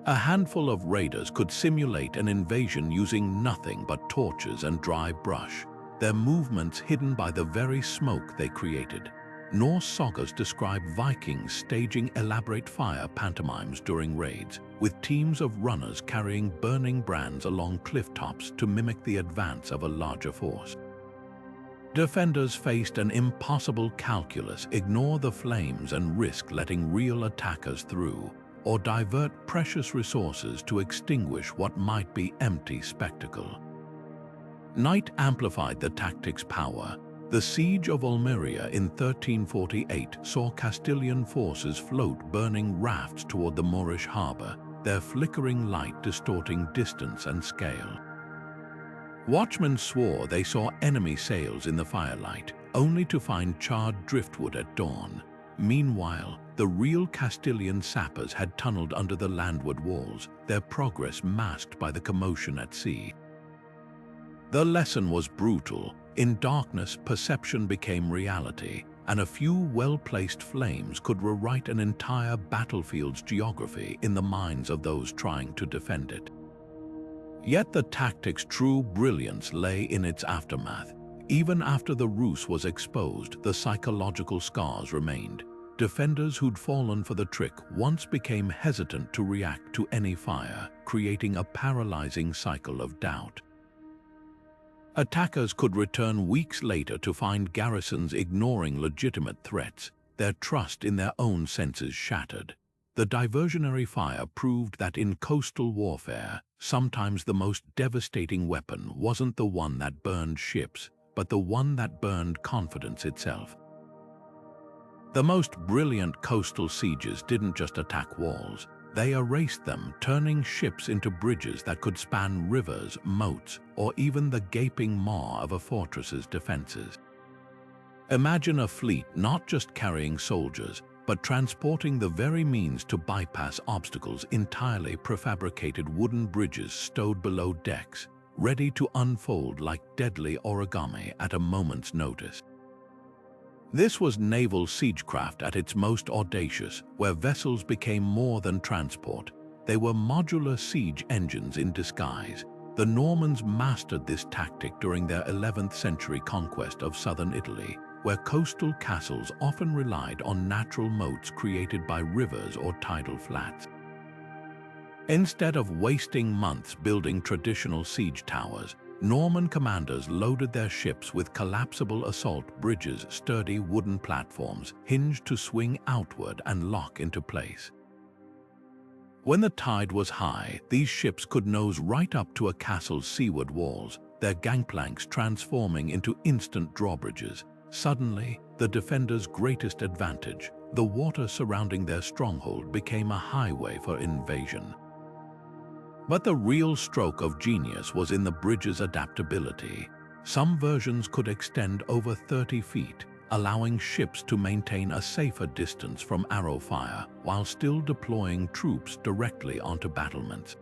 A handful of raiders could simulate an invasion using nothing but torches and dry brush, their movements hidden by the very smoke they created. Norse sagas describe Vikings staging elaborate fire pantomimes during raids, with teams of runners carrying burning brands along cliff tops to mimic the advance of a larger force. Defenders faced an impossible calculus: ignore the flames and risk letting real attackers through, or divert precious resources to extinguish what might be empty spectacle. Night amplified the tactic's power. The siege of Almeria in 1348 saw Castilian forces float burning rafts toward the Moorish harbor, their flickering light distorting distance and scale. Watchmen swore they saw enemy sails in the firelight, only to find charred driftwood at dawn. Meanwhile, the real Castilian sappers had tunneled under the landward walls, their progress masked by the commotion at sea. The lesson was brutal. In darkness, perception became reality, and a few well-placed flames could rewrite an entire battlefield's geography in the minds of those trying to defend it. Yet the tactic's true brilliance lay in its aftermath. Even after the ruse was exposed, the psychological scars remained. Defenders who'd fallen for the trick once became hesitant to react to any fire, creating a paralyzing cycle of doubt. Attackers could return weeks later to find garrisons ignoring legitimate threats, their trust in their own senses shattered. The diversionary fire proved that in coastal warfare, sometimes the most devastating weapon wasn't the one that burned ships, but the one that burned confidence itself. The most brilliant coastal sieges didn't just attack walls. They erased them, turning ships into bridges that could span rivers, moats, or even the gaping maw of a fortress's defenses. Imagine a fleet not just carrying soldiers, but transporting the very means to bypass obstacles, entirely prefabricated wooden bridges stowed below decks, ready to unfold like deadly origami at a moment's notice. This was naval siegecraft at its most audacious, where vessels became more than transport. They were modular siege engines in disguise. The Normans mastered this tactic during their 11th century conquest of southern Italy, where coastal castles often relied on natural moats created by rivers or tidal flats. Instead of wasting months building traditional siege towers, Norman commanders loaded their ships with collapsible assault bridges, sturdy wooden platforms, hinged to swing outward and lock into place. When the tide was high, these ships could nose right up to a castle's seaward walls, their gangplanks transforming into instant drawbridges. Suddenly, the defenders' greatest advantage, the water surrounding their stronghold, became a highway for invasion. But the real stroke of genius was in the bridge's adaptability. Some versions could extend over 30 feet, allowing ships to maintain a safer distance from arrow fire while still deploying troops directly onto battlements.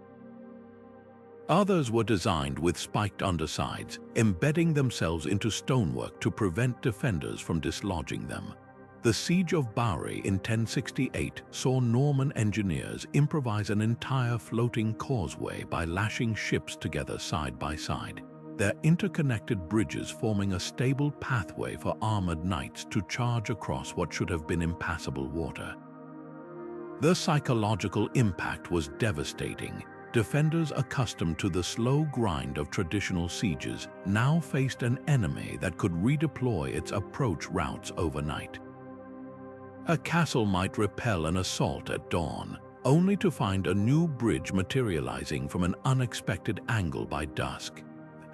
Others were designed with spiked undersides, embedding themselves into stonework to prevent defenders from dislodging them. The Siege of Bari in 1068 saw Norman engineers improvise an entire floating causeway by lashing ships together side by side, their interconnected bridges forming a stable pathway for armored knights to charge across what should have been impassable water. The psychological impact was devastating. Defenders accustomed to the slow grind of traditional sieges now faced an enemy that could redeploy its approach routes overnight. A castle might repel an assault at dawn, only to find a new bridge materializing from an unexpected angle by dusk.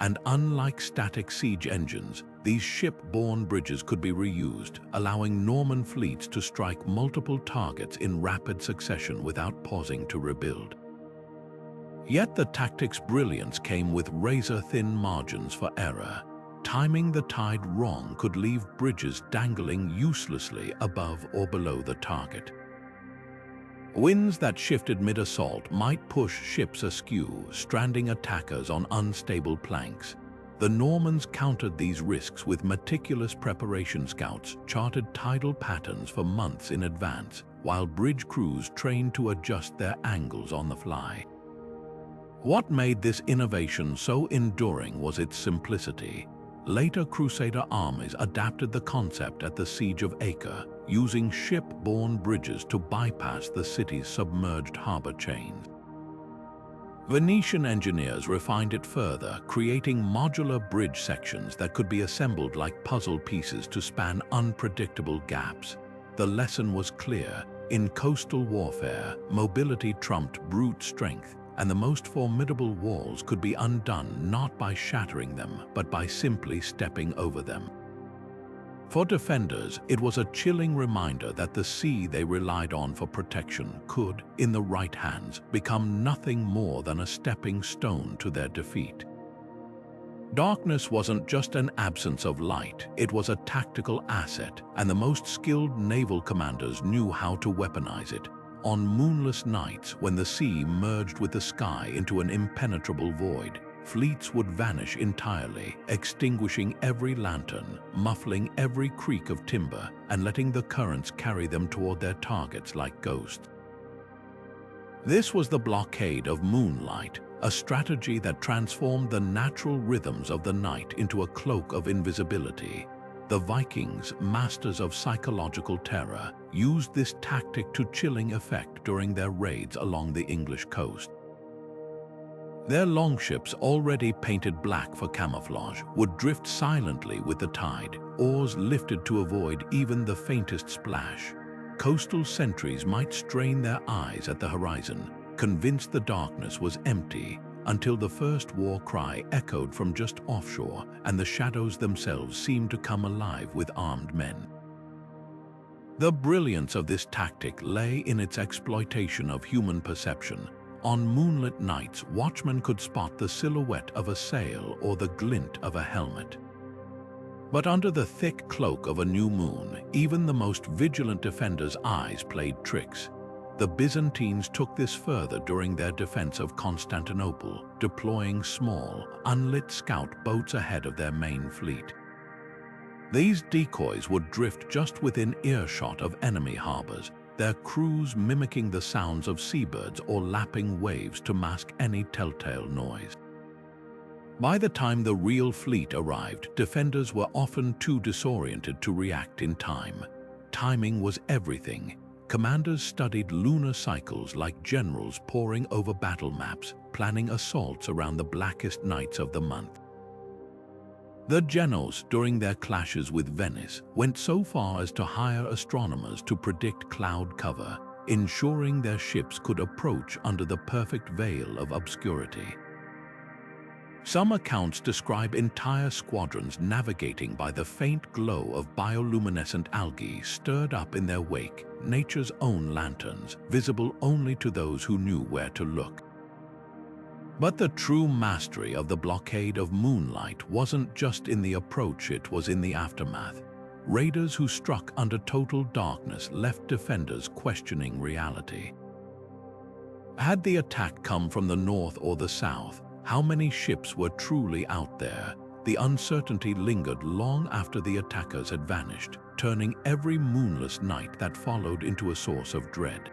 And unlike static siege engines, these ship-borne bridges could be reused, allowing Norman fleets to strike multiple targets in rapid succession without pausing to rebuild. Yet the tactic's brilliance came with razor-thin margins for error. Timing the tide wrong could leave bridges dangling uselessly above or below the target. Winds that shifted mid-assault might push ships askew, stranding attackers on unstable planks. The Normans countered these risks with meticulous preparation. Scouts charted tidal patterns for months in advance, while bridge crews trained to adjust their angles on the fly. What made this innovation so enduring was its simplicity. Later Crusader armies adapted the concept at the Siege of Acre, using ship-borne bridges to bypass the city's submerged harbor chains. Venetian engineers refined it further, creating modular bridge sections that could be assembled like puzzle pieces to span unpredictable gaps. The lesson was clear: in coastal warfare, mobility trumped brute strength, and the most formidable walls could be undone not by shattering them, but by simply stepping over them. For defenders, it was a chilling reminder that the sea they relied on for protection could, in the right hands, become nothing more than a stepping stone to their defeat. Darkness wasn't just an absence of light, it was a tactical asset, and the most skilled naval commanders knew how to weaponize it. On moonless nights, when the sea merged with the sky into an impenetrable void, fleets would vanish entirely, extinguishing every lantern, muffling every creak of timber, and letting the currents carry them toward their targets like ghosts. This was the blockade of moonlight, a strategy that transformed the natural rhythms of the night into a cloak of invisibility. The Vikings, masters of psychological terror, used this tactic to chilling effect during their raids along the English coast. Their longships, already painted black for camouflage, would drift silently with the tide, oars lifted to avoid even the faintest splash. Coastal sentries might strain their eyes at the horizon, convinced the darkness was empty, until the first war cry echoed from just offshore and the shadows themselves seemed to come alive with armed men. The brilliance of this tactic lay in its exploitation of human perception. On moonlit nights, watchmen could spot the silhouette of a sail or the glint of a helmet. But under the thick cloak of a new moon, even the most vigilant defenders' eyes played tricks. The Byzantines took this further during their defense of Constantinople, deploying small, unlit scout boats ahead of their main fleet. These decoys would drift just within earshot of enemy harbors, their crews mimicking the sounds of seabirds or lapping waves to mask any telltale noise. By the time the real fleet arrived, defenders were often too disoriented to react in time. Timing was everything. Commanders studied lunar cycles like generals poring over battle maps, planning assaults around the blackest nights of the month. The Genoes, during their clashes with Venice, went so far as to hire astronomers to predict cloud cover, ensuring their ships could approach under the perfect veil of obscurity. Some accounts describe entire squadrons navigating by the faint glow of bioluminescent algae stirred up in their wake, nature's own lanterns, visible only to those who knew where to look. But the true mastery of the blockade of moonlight wasn't just in the approach, it was in the aftermath. Raiders who struck under total darkness left defenders questioning reality. Had the attack come from the north or the south? How many ships were truly out there? The uncertainty lingered long after the attackers had vanished, turning every moonless night that followed into a source of dread.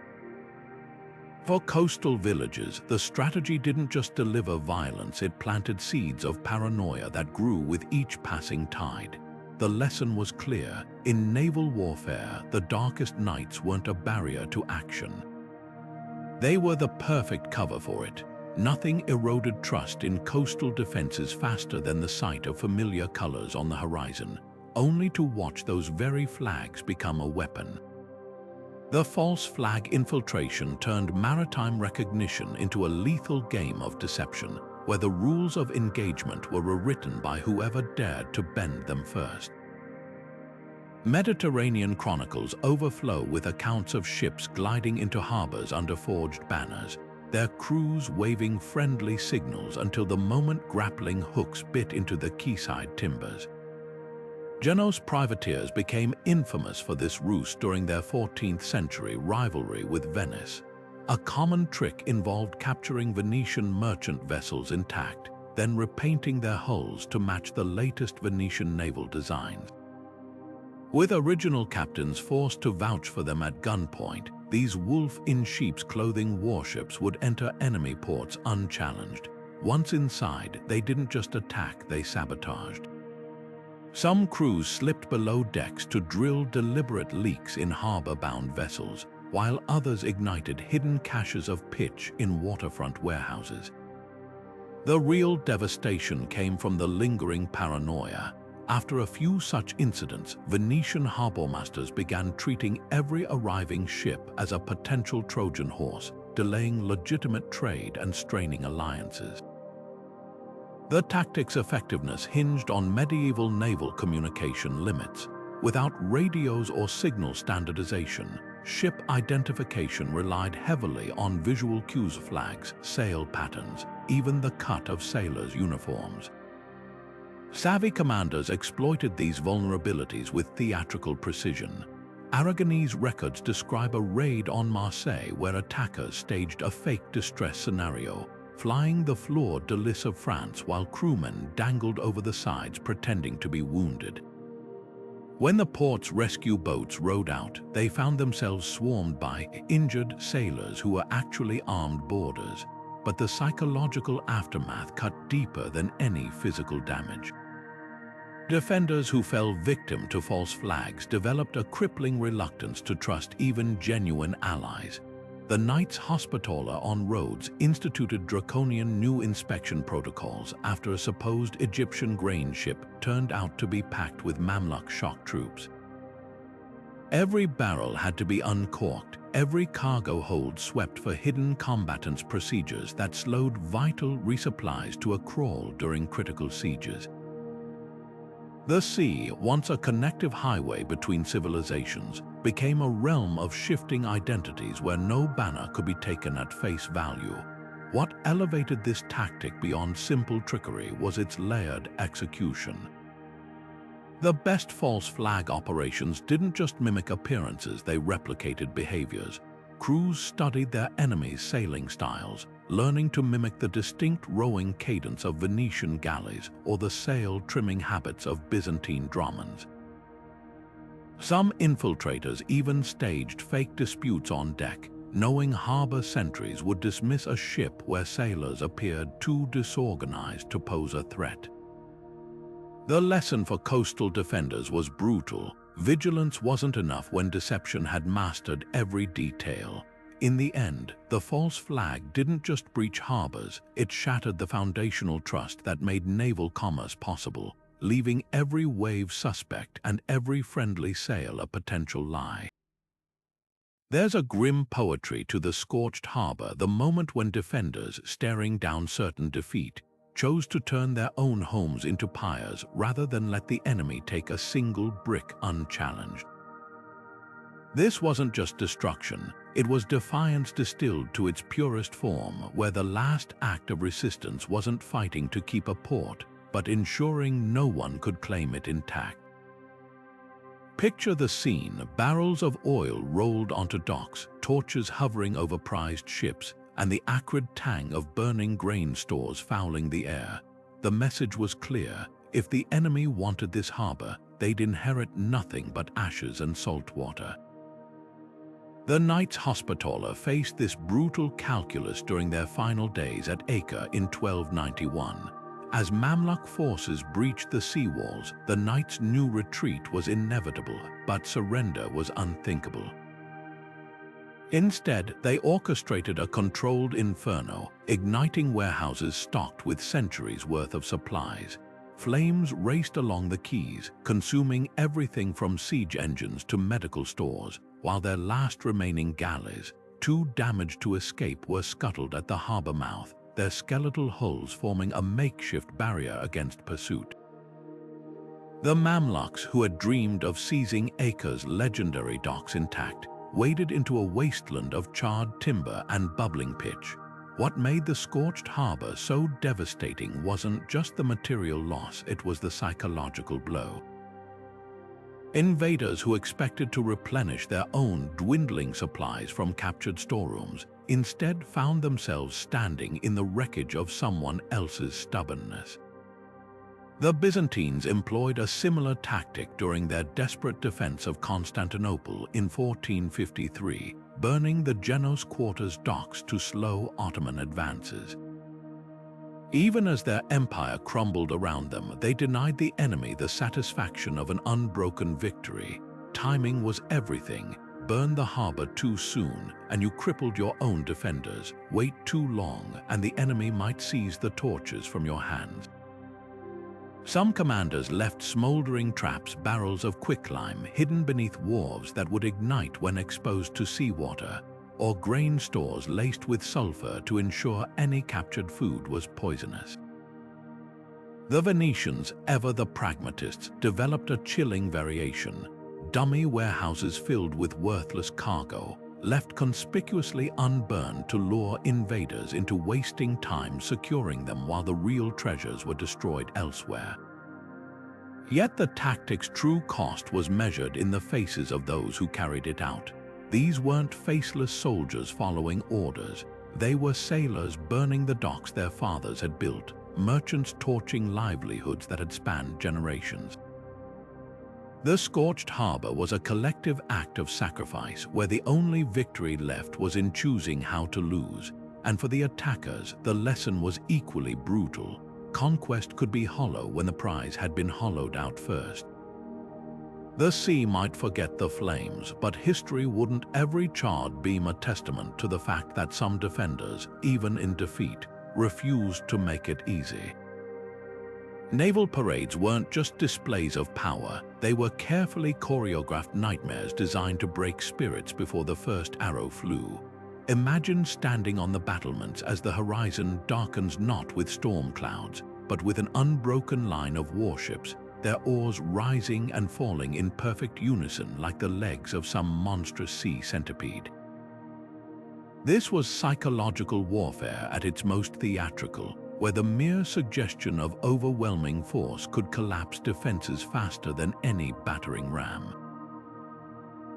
For coastal villages, the strategy didn't just deliver violence, it planted seeds of paranoia that grew with each passing tide. The lesson was clear: in naval warfare, the darkest nights weren't a barrier to action. They were the perfect cover for it. Nothing eroded trust in coastal defenses faster than the sight of familiar colors on the horizon, only to watch those very flags become a weapon. The false flag infiltration turned maritime recognition into a lethal game of deception, where the rules of engagement were rewritten by whoever dared to bend them first. Mediterranean chronicles overflow with accounts of ships gliding into harbors under forged banners, their crews waving friendly signals until the moment grappling hooks bit into the quayside timbers. Genoese privateers became infamous for this ruse during their 14th century rivalry with Venice. A common trick involved capturing Venetian merchant vessels intact, then repainting their hulls to match the latest Venetian naval designs. With original captains forced to vouch for them at gunpoint, these wolf-in-sheep's clothing warships would enter enemy ports unchallenged. Once inside, they didn't just attack, they sabotaged. Some crews slipped below decks to drill deliberate leaks in harbor-bound vessels, while others ignited hidden caches of pitch in waterfront warehouses. The real devastation came from the lingering paranoia. After a few such incidents, Venetian harbormasters began treating every arriving ship as a potential Trojan horse, delaying legitimate trade and straining alliances. The tactic's effectiveness hinged on medieval naval communication limits. Without radios or signal standardization, ship identification relied heavily on visual cues: flags, sail patterns, even the cut of sailors' uniforms. Savvy commanders exploited these vulnerabilities with theatrical precision. Aragonese records describe a raid on Marseille where attackers staged a fake distress scenario, flying the fleur-de-lis of France while crewmen dangled over the sides pretending to be wounded. When the port's rescue boats rowed out, they found themselves swarmed by injured sailors who were actually armed boarders, but the psychological aftermath cut deeper than any physical damage. Defenders who fell victim to false flags developed a crippling reluctance to trust even genuine allies. The Knights Hospitaller on Rhodes instituted draconian new inspection protocols after a supposed Egyptian grain ship turned out to be packed with Mamluk shock troops. Every barrel had to be uncorked, every cargo hold swept for hidden combatants procedures that slowed vital resupplies to a crawl during critical sieges. The sea, once a connective highway between civilizations, became a realm of shifting identities where no banner could be taken at face value. What elevated this tactic beyond simple trickery was its layered execution. The best false flag operations didn't just mimic appearances, they replicated behaviors. Crews studied their enemies' sailing styles, learning to mimic the distinct rowing cadence of Venetian galleys or the sail-trimming habits of Byzantine dromons. Some infiltrators even staged fake disputes on deck, knowing harbor sentries would dismiss a ship where sailors appeared too disorganized to pose a threat. The lesson for coastal defenders was brutal. Vigilance wasn't enough when deception had mastered every detail. In the end, the false flag didn't just breach harbors, it shattered the foundational trust that made naval commerce possible, leaving every wave suspect and every friendly sail a potential lie. There's a grim poetry to the scorched harbor, the moment when defenders, staring down certain defeat, chose to turn their own homes into pyres rather than let the enemy take a single brick unchallenged. This wasn't just destruction, it was defiance distilled to its purest form, where the last act of resistance wasn't fighting to keep a port, but ensuring no one could claim it intact. Picture the scene: barrels of oil rolled onto docks, torches hovering over prized ships, and the acrid tang of burning grain stores fouling the air. The message was clear: if the enemy wanted this harbor, they'd inherit nothing but ashes and salt water. The Knights Hospitaller faced this brutal calculus during their final days at Acre in 1291. As Mamluk forces breached the seawalls, the Knights' new retreat was inevitable, but surrender was unthinkable. Instead, they orchestrated a controlled inferno, igniting warehouses stocked with centuries' worth of supplies. Flames raced along the quays, consuming everything from siege engines to medical stores, while their last remaining galleys, too damaged to escape, were scuttled at the harbor mouth, their skeletal hulls forming a makeshift barrier against pursuit. The Mamluks, who had dreamed of seizing Acre's legendary docks intact, waded into a wasteland of charred timber and bubbling pitch. What made the scorched harbor so devastating wasn't just the material loss, it was the psychological blow. Invaders who expected to replenish their own dwindling supplies from captured storerooms instead found themselves standing in the wreckage of someone else's stubbornness. The Byzantines employed a similar tactic during their desperate defense of Constantinople in 1453, burning the Genos Quarter's docks to slow Ottoman advances. Even as their empire crumbled around them, they denied the enemy the satisfaction of an unbroken victory. Timing was everything. Burn the harbor too soon, and you crippled your own defenders. Wait too long, and the enemy might seize the torches from your hands. Some commanders left smoldering traps, barrels of quicklime hidden beneath wharves that would ignite when exposed to seawater, or grain stores laced with sulfur to ensure any captured food was poisonous. The Venetians, ever the pragmatists, developed a chilling variation: dummy warehouses filled with worthless cargo, left conspicuously unburned to lure invaders into wasting time securing them while the real treasures were destroyed elsewhere. Yet the tactic's true cost was measured in the faces of those who carried it out. These weren't faceless soldiers following orders. They were sailors burning the docks their fathers had built, merchants torching livelihoods that had spanned generations. The scorched harbor was a collective act of sacrifice where the only victory left was in choosing how to lose. And for the attackers, the lesson was equally brutal. Conquest could be hollow when the prize had been hollowed out first. The sea might forget the flames, but history wouldn't every charred beam a testament to the fact that some defenders, even in defeat, refused to make it easy. Naval parades weren't just displays of power, they were carefully choreographed nightmares designed to break spirits before the first arrow flew. Imagine standing on the battlements as the horizon darkens not with storm clouds, but with an unbroken line of warships, their oars rising and falling in perfect unison like the legs of some monstrous sea centipede. This was psychological warfare at its most theatrical, where the mere suggestion of overwhelming force could collapse defenses faster than any battering ram.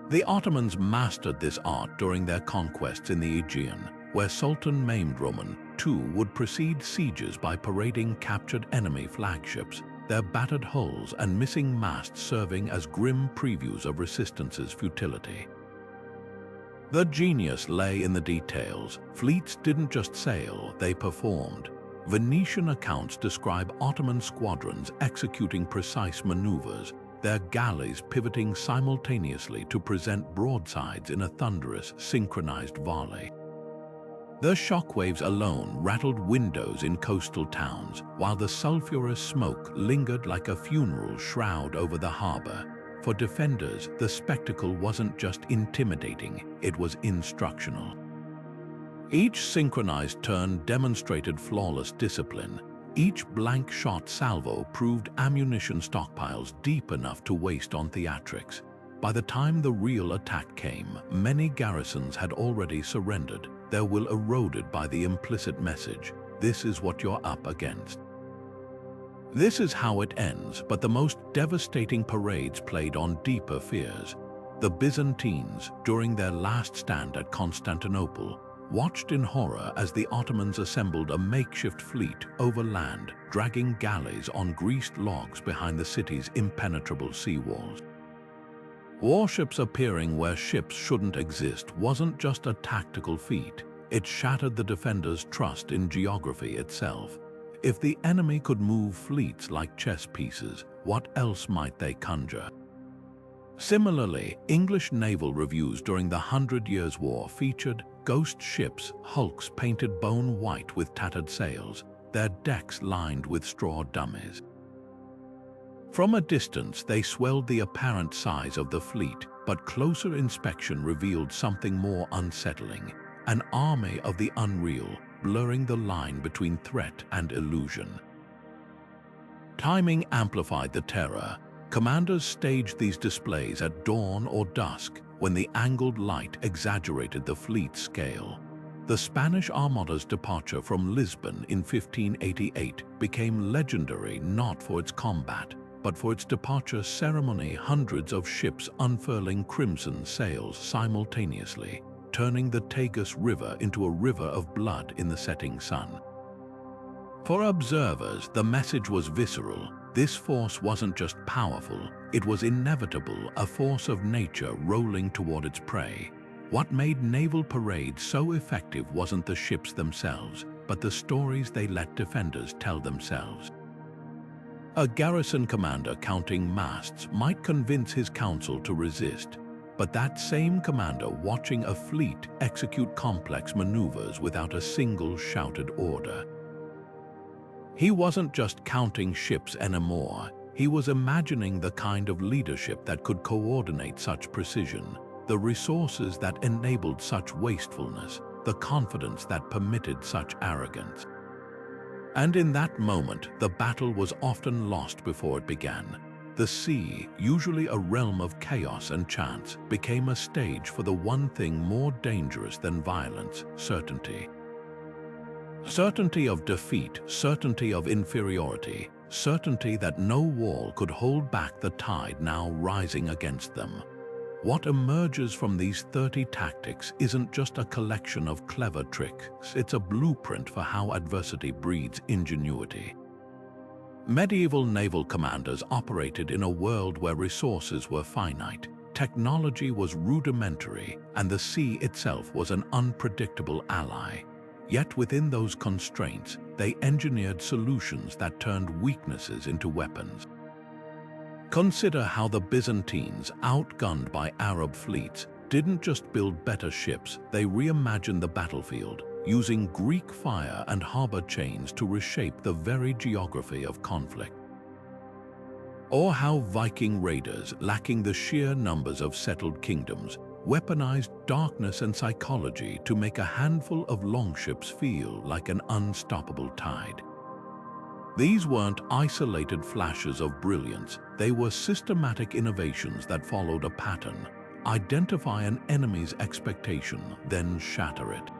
The Ottomans mastered this art during their conquests in the Aegean, where Sultan Mehmed Roman II would precede sieges by parading captured enemy flagships, their battered hulls and missing masts serving as grim previews of resistance's futility. The genius lay in the details. Fleets didn't just sail, they performed. Venetian accounts describe Ottoman squadrons executing precise maneuvers, their galleys pivoting simultaneously to present broadsides in a thunderous, synchronized volley. The shockwaves alone rattled windows in coastal towns, while the sulphurous smoke lingered like a funeral shroud over the harbor. For defenders, the spectacle wasn't just intimidating, it was instructional. Each synchronized turn demonstrated flawless discipline. Each blank shot salvo proved ammunition stockpiles deep enough to waste on theatrics. By the time the real attack came, many garrisons had already surrendered, their will eroded by the implicit message, "This is what you're up against." This is how it ends, but the most devastating parades played on deeper fears. The Byzantines, during their last stand at Constantinople, watched in horror as the Ottomans assembled a makeshift fleet overland, dragging galleys on greased logs behind the city's impenetrable seawalls. Warships appearing where ships shouldn't exist wasn't just a tactical feat, it shattered the defenders' trust in geography itself. If the enemy could move fleets like chess pieces, what else might they conjure? Similarly, English naval reviews during the 100 Years' War featured ghost ships, hulks painted bone white with tattered sails, their decks lined with straw dummies. From a distance, they swelled the apparent size of the fleet, but closer inspection revealed something more unsettling: an army of the unreal, blurring the line between threat and illusion. Timing amplified the terror. Commanders staged these displays at dawn or dusk, when the angled light exaggerated the fleet's scale. The Spanish Armada's departure from Lisbon in 1588 became legendary not for its combat, but for its departure ceremony, hundreds of ships unfurling crimson sails simultaneously, turning the Tagus River into a river of blood in the setting sun. For observers, the message was visceral. This force wasn't just powerful, it was inevitable, a force of nature rolling toward its prey. What made naval parades so effective wasn't the ships themselves, but the stories they let defenders tell themselves. A garrison commander counting masts might convince his council to resist, but that same commander watching a fleet execute complex maneuvers without a single shouted order. He wasn't just counting ships anymore, he was imagining the kind of leadership that could coordinate such precision, the resources that enabled such wastefulness, the confidence that permitted such arrogance. And in that moment, the battle was often lost before it began. The sea, usually a realm of chaos and chance, became a stage for the one thing more dangerous than violence: certainty. Certainty of defeat, certainty of inferiority, certainty that no wall could hold back the tide now rising against them. What emerges from these 30 tactics isn't just a collection of clever tricks, it's a blueprint for how adversity breeds ingenuity. Medieval naval commanders operated in a world where resources were finite, technology was rudimentary, and the sea itself was an unpredictable ally. Yet within those constraints, they engineered solutions that turned weaknesses into weapons. Consider how the Byzantines, outgunned by Arab fleets, didn't just build better ships, they reimagined the battlefield, using Greek fire and harbor chains to reshape the very geography of conflict. Or how Viking raiders, lacking the sheer numbers of settled kingdoms, weaponized darkness and psychology to make a handful of longships feel like an unstoppable tide. These weren't isolated flashes of brilliance, they were systematic innovations that followed a pattern: identify an enemy's expectation, then shatter it.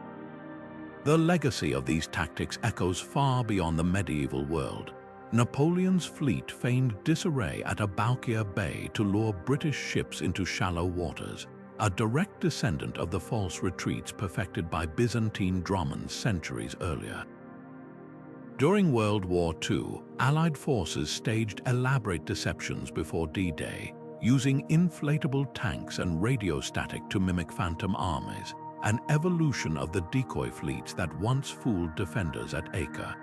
The legacy of these tactics echoes far beyond the medieval world. Napoleon's fleet feigned disarray at Aboukir Bay to lure British ships into shallow waters, a direct descendant of the false retreats perfected by Byzantine Dromons centuries earlier. During World War II, Allied forces staged elaborate deceptions before D-Day, using inflatable tanks and radiostatic to mimic phantom armies, an evolution of the decoy fleets that once fooled defenders at Acre.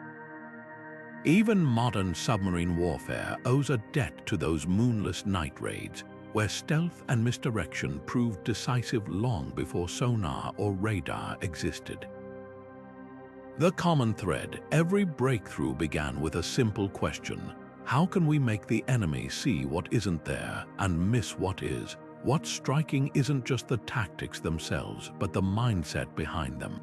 Even modern submarine warfare owes a debt to those moonless night raids, where stealth and misdirection proved decisive long before sonar or radar existed. The common thread: every breakthrough began with a simple question: how can we make the enemy see what isn't there and miss what is? What's striking isn't just the tactics themselves, but the mindset behind them.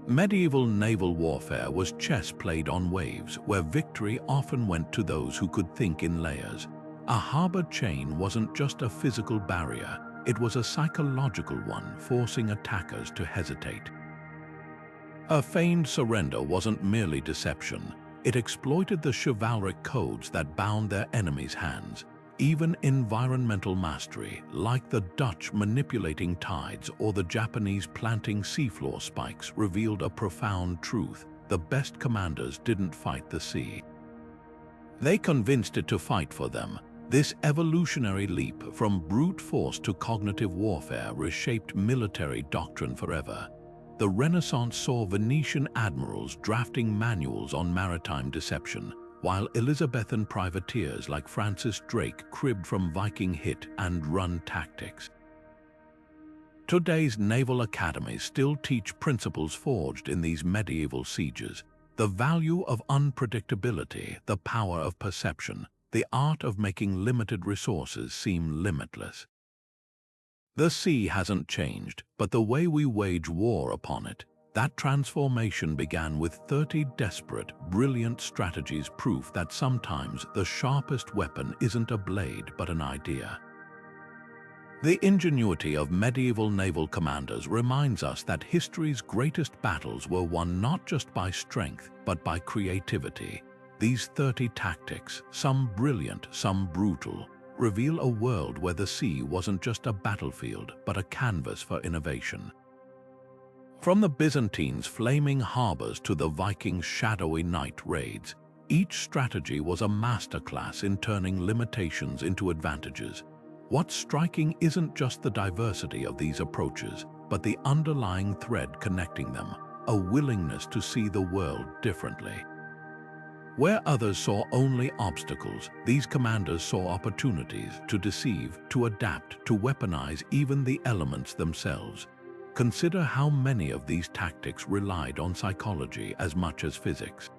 Medieval naval warfare was chess played on waves, where victory often went to those who could think in layers. A harbor chain wasn't just a physical barrier, it was a psychological one, forcing attackers to hesitate. A feigned surrender wasn't merely deception, it exploited the chivalric codes that bound their enemies' hands. Even environmental mastery, like the Dutch manipulating tides or the Japanese planting seafloor spikes, revealed a profound truth: the best commanders didn't fight the sea. They convinced it to fight for them. This evolutionary leap from brute force to cognitive warfare reshaped military doctrine forever. The Renaissance saw Venetian admirals drafting manuals on maritime deception, while Elizabethan privateers like Francis Drake cribbed from Viking hit and run tactics. Today's naval academies still teach principles forged in these medieval sieges: the value of unpredictability, the power of perception, the art of making limited resources seem limitless. The sea hasn't changed, but the way we wage war upon it. That transformation began with 30 desperate, brilliant strategies, proof that sometimes the sharpest weapon isn't a blade but an idea. The ingenuity of medieval naval commanders reminds us that history's greatest battles were won not just by strength but by creativity. These 30 tactics, some brilliant, some brutal, reveal a world where the sea wasn't just a battlefield but a canvas for innovation. From the Byzantines' flaming harbors to the Vikings' shadowy night raids, each strategy was a masterclass in turning limitations into advantages. What's striking isn't just the diversity of these approaches, but the underlying thread connecting them: a willingness to see the world differently. Where others saw only obstacles, these commanders saw opportunities to deceive, to adapt, to weaponize even the elements themselves. Consider how many of these tactics relied on psychology as much as physics.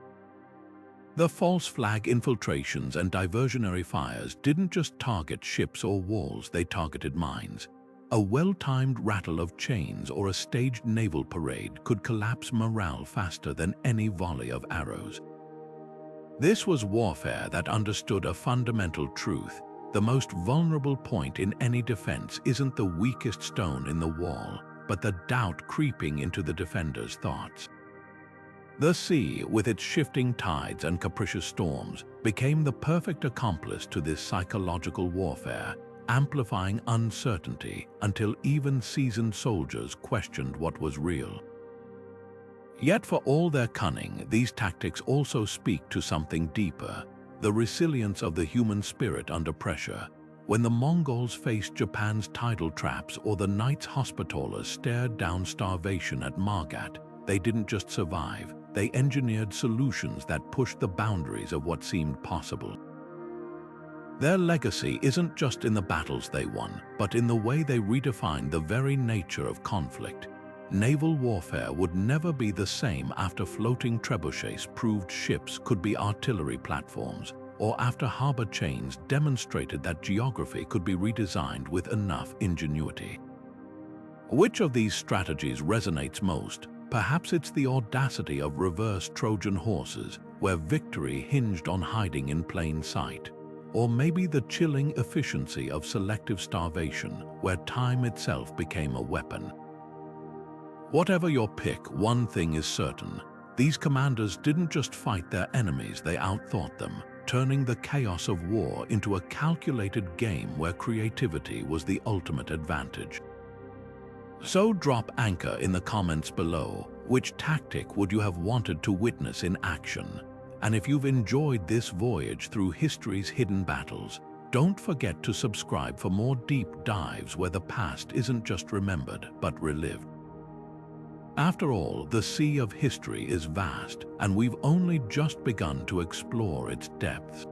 The false flag infiltrations and diversionary fires didn't just target ships or walls, they targeted minds. A well-timed rattle of chains or a staged naval parade could collapse morale faster than any volley of arrows. This was warfare that understood a fundamental truth: the most vulnerable point in any defense isn't the weakest stone in the wall, but the doubt creeping into the defender's thoughts. The sea, with its shifting tides and capricious storms, became the perfect accomplice to this psychological warfare, amplifying uncertainty until even seasoned soldiers questioned what was real. Yet for all their cunning, these tactics also speak to something deeper: the resilience of the human spirit under pressure. When the Mongols faced Japan's tidal traps or the Knights Hospitallers stared down starvation at Margat, they didn't just survive, they engineered solutions that pushed the boundaries of what seemed possible. Their legacy isn't just in the battles they won, but in the way they redefined the very nature of conflict. Naval warfare would never be the same after floating trebuchets proved ships could be artillery platforms, or after harbor chains demonstrated that geography could be redesigned with enough ingenuity. Which of these strategies resonates most? Perhaps it's the audacity of reverse Trojan horses, where victory hinged on hiding in plain sight. Or maybe the chilling efficiency of selective starvation, where time itself became a weapon. Whatever your pick, one thing is certain. These commanders didn't just fight their enemies, they outthought them, turning the chaos of war into a calculated game where creativity was the ultimate advantage. So drop anchor in the comments below. Which tactic would you have wanted to witness in action? And if you've enjoyed this voyage through history's hidden battles, don't forget to subscribe for more deep dives where the past isn't just remembered, but relived. After all, the sea of history is vast, and we've only just begun to explore its depths.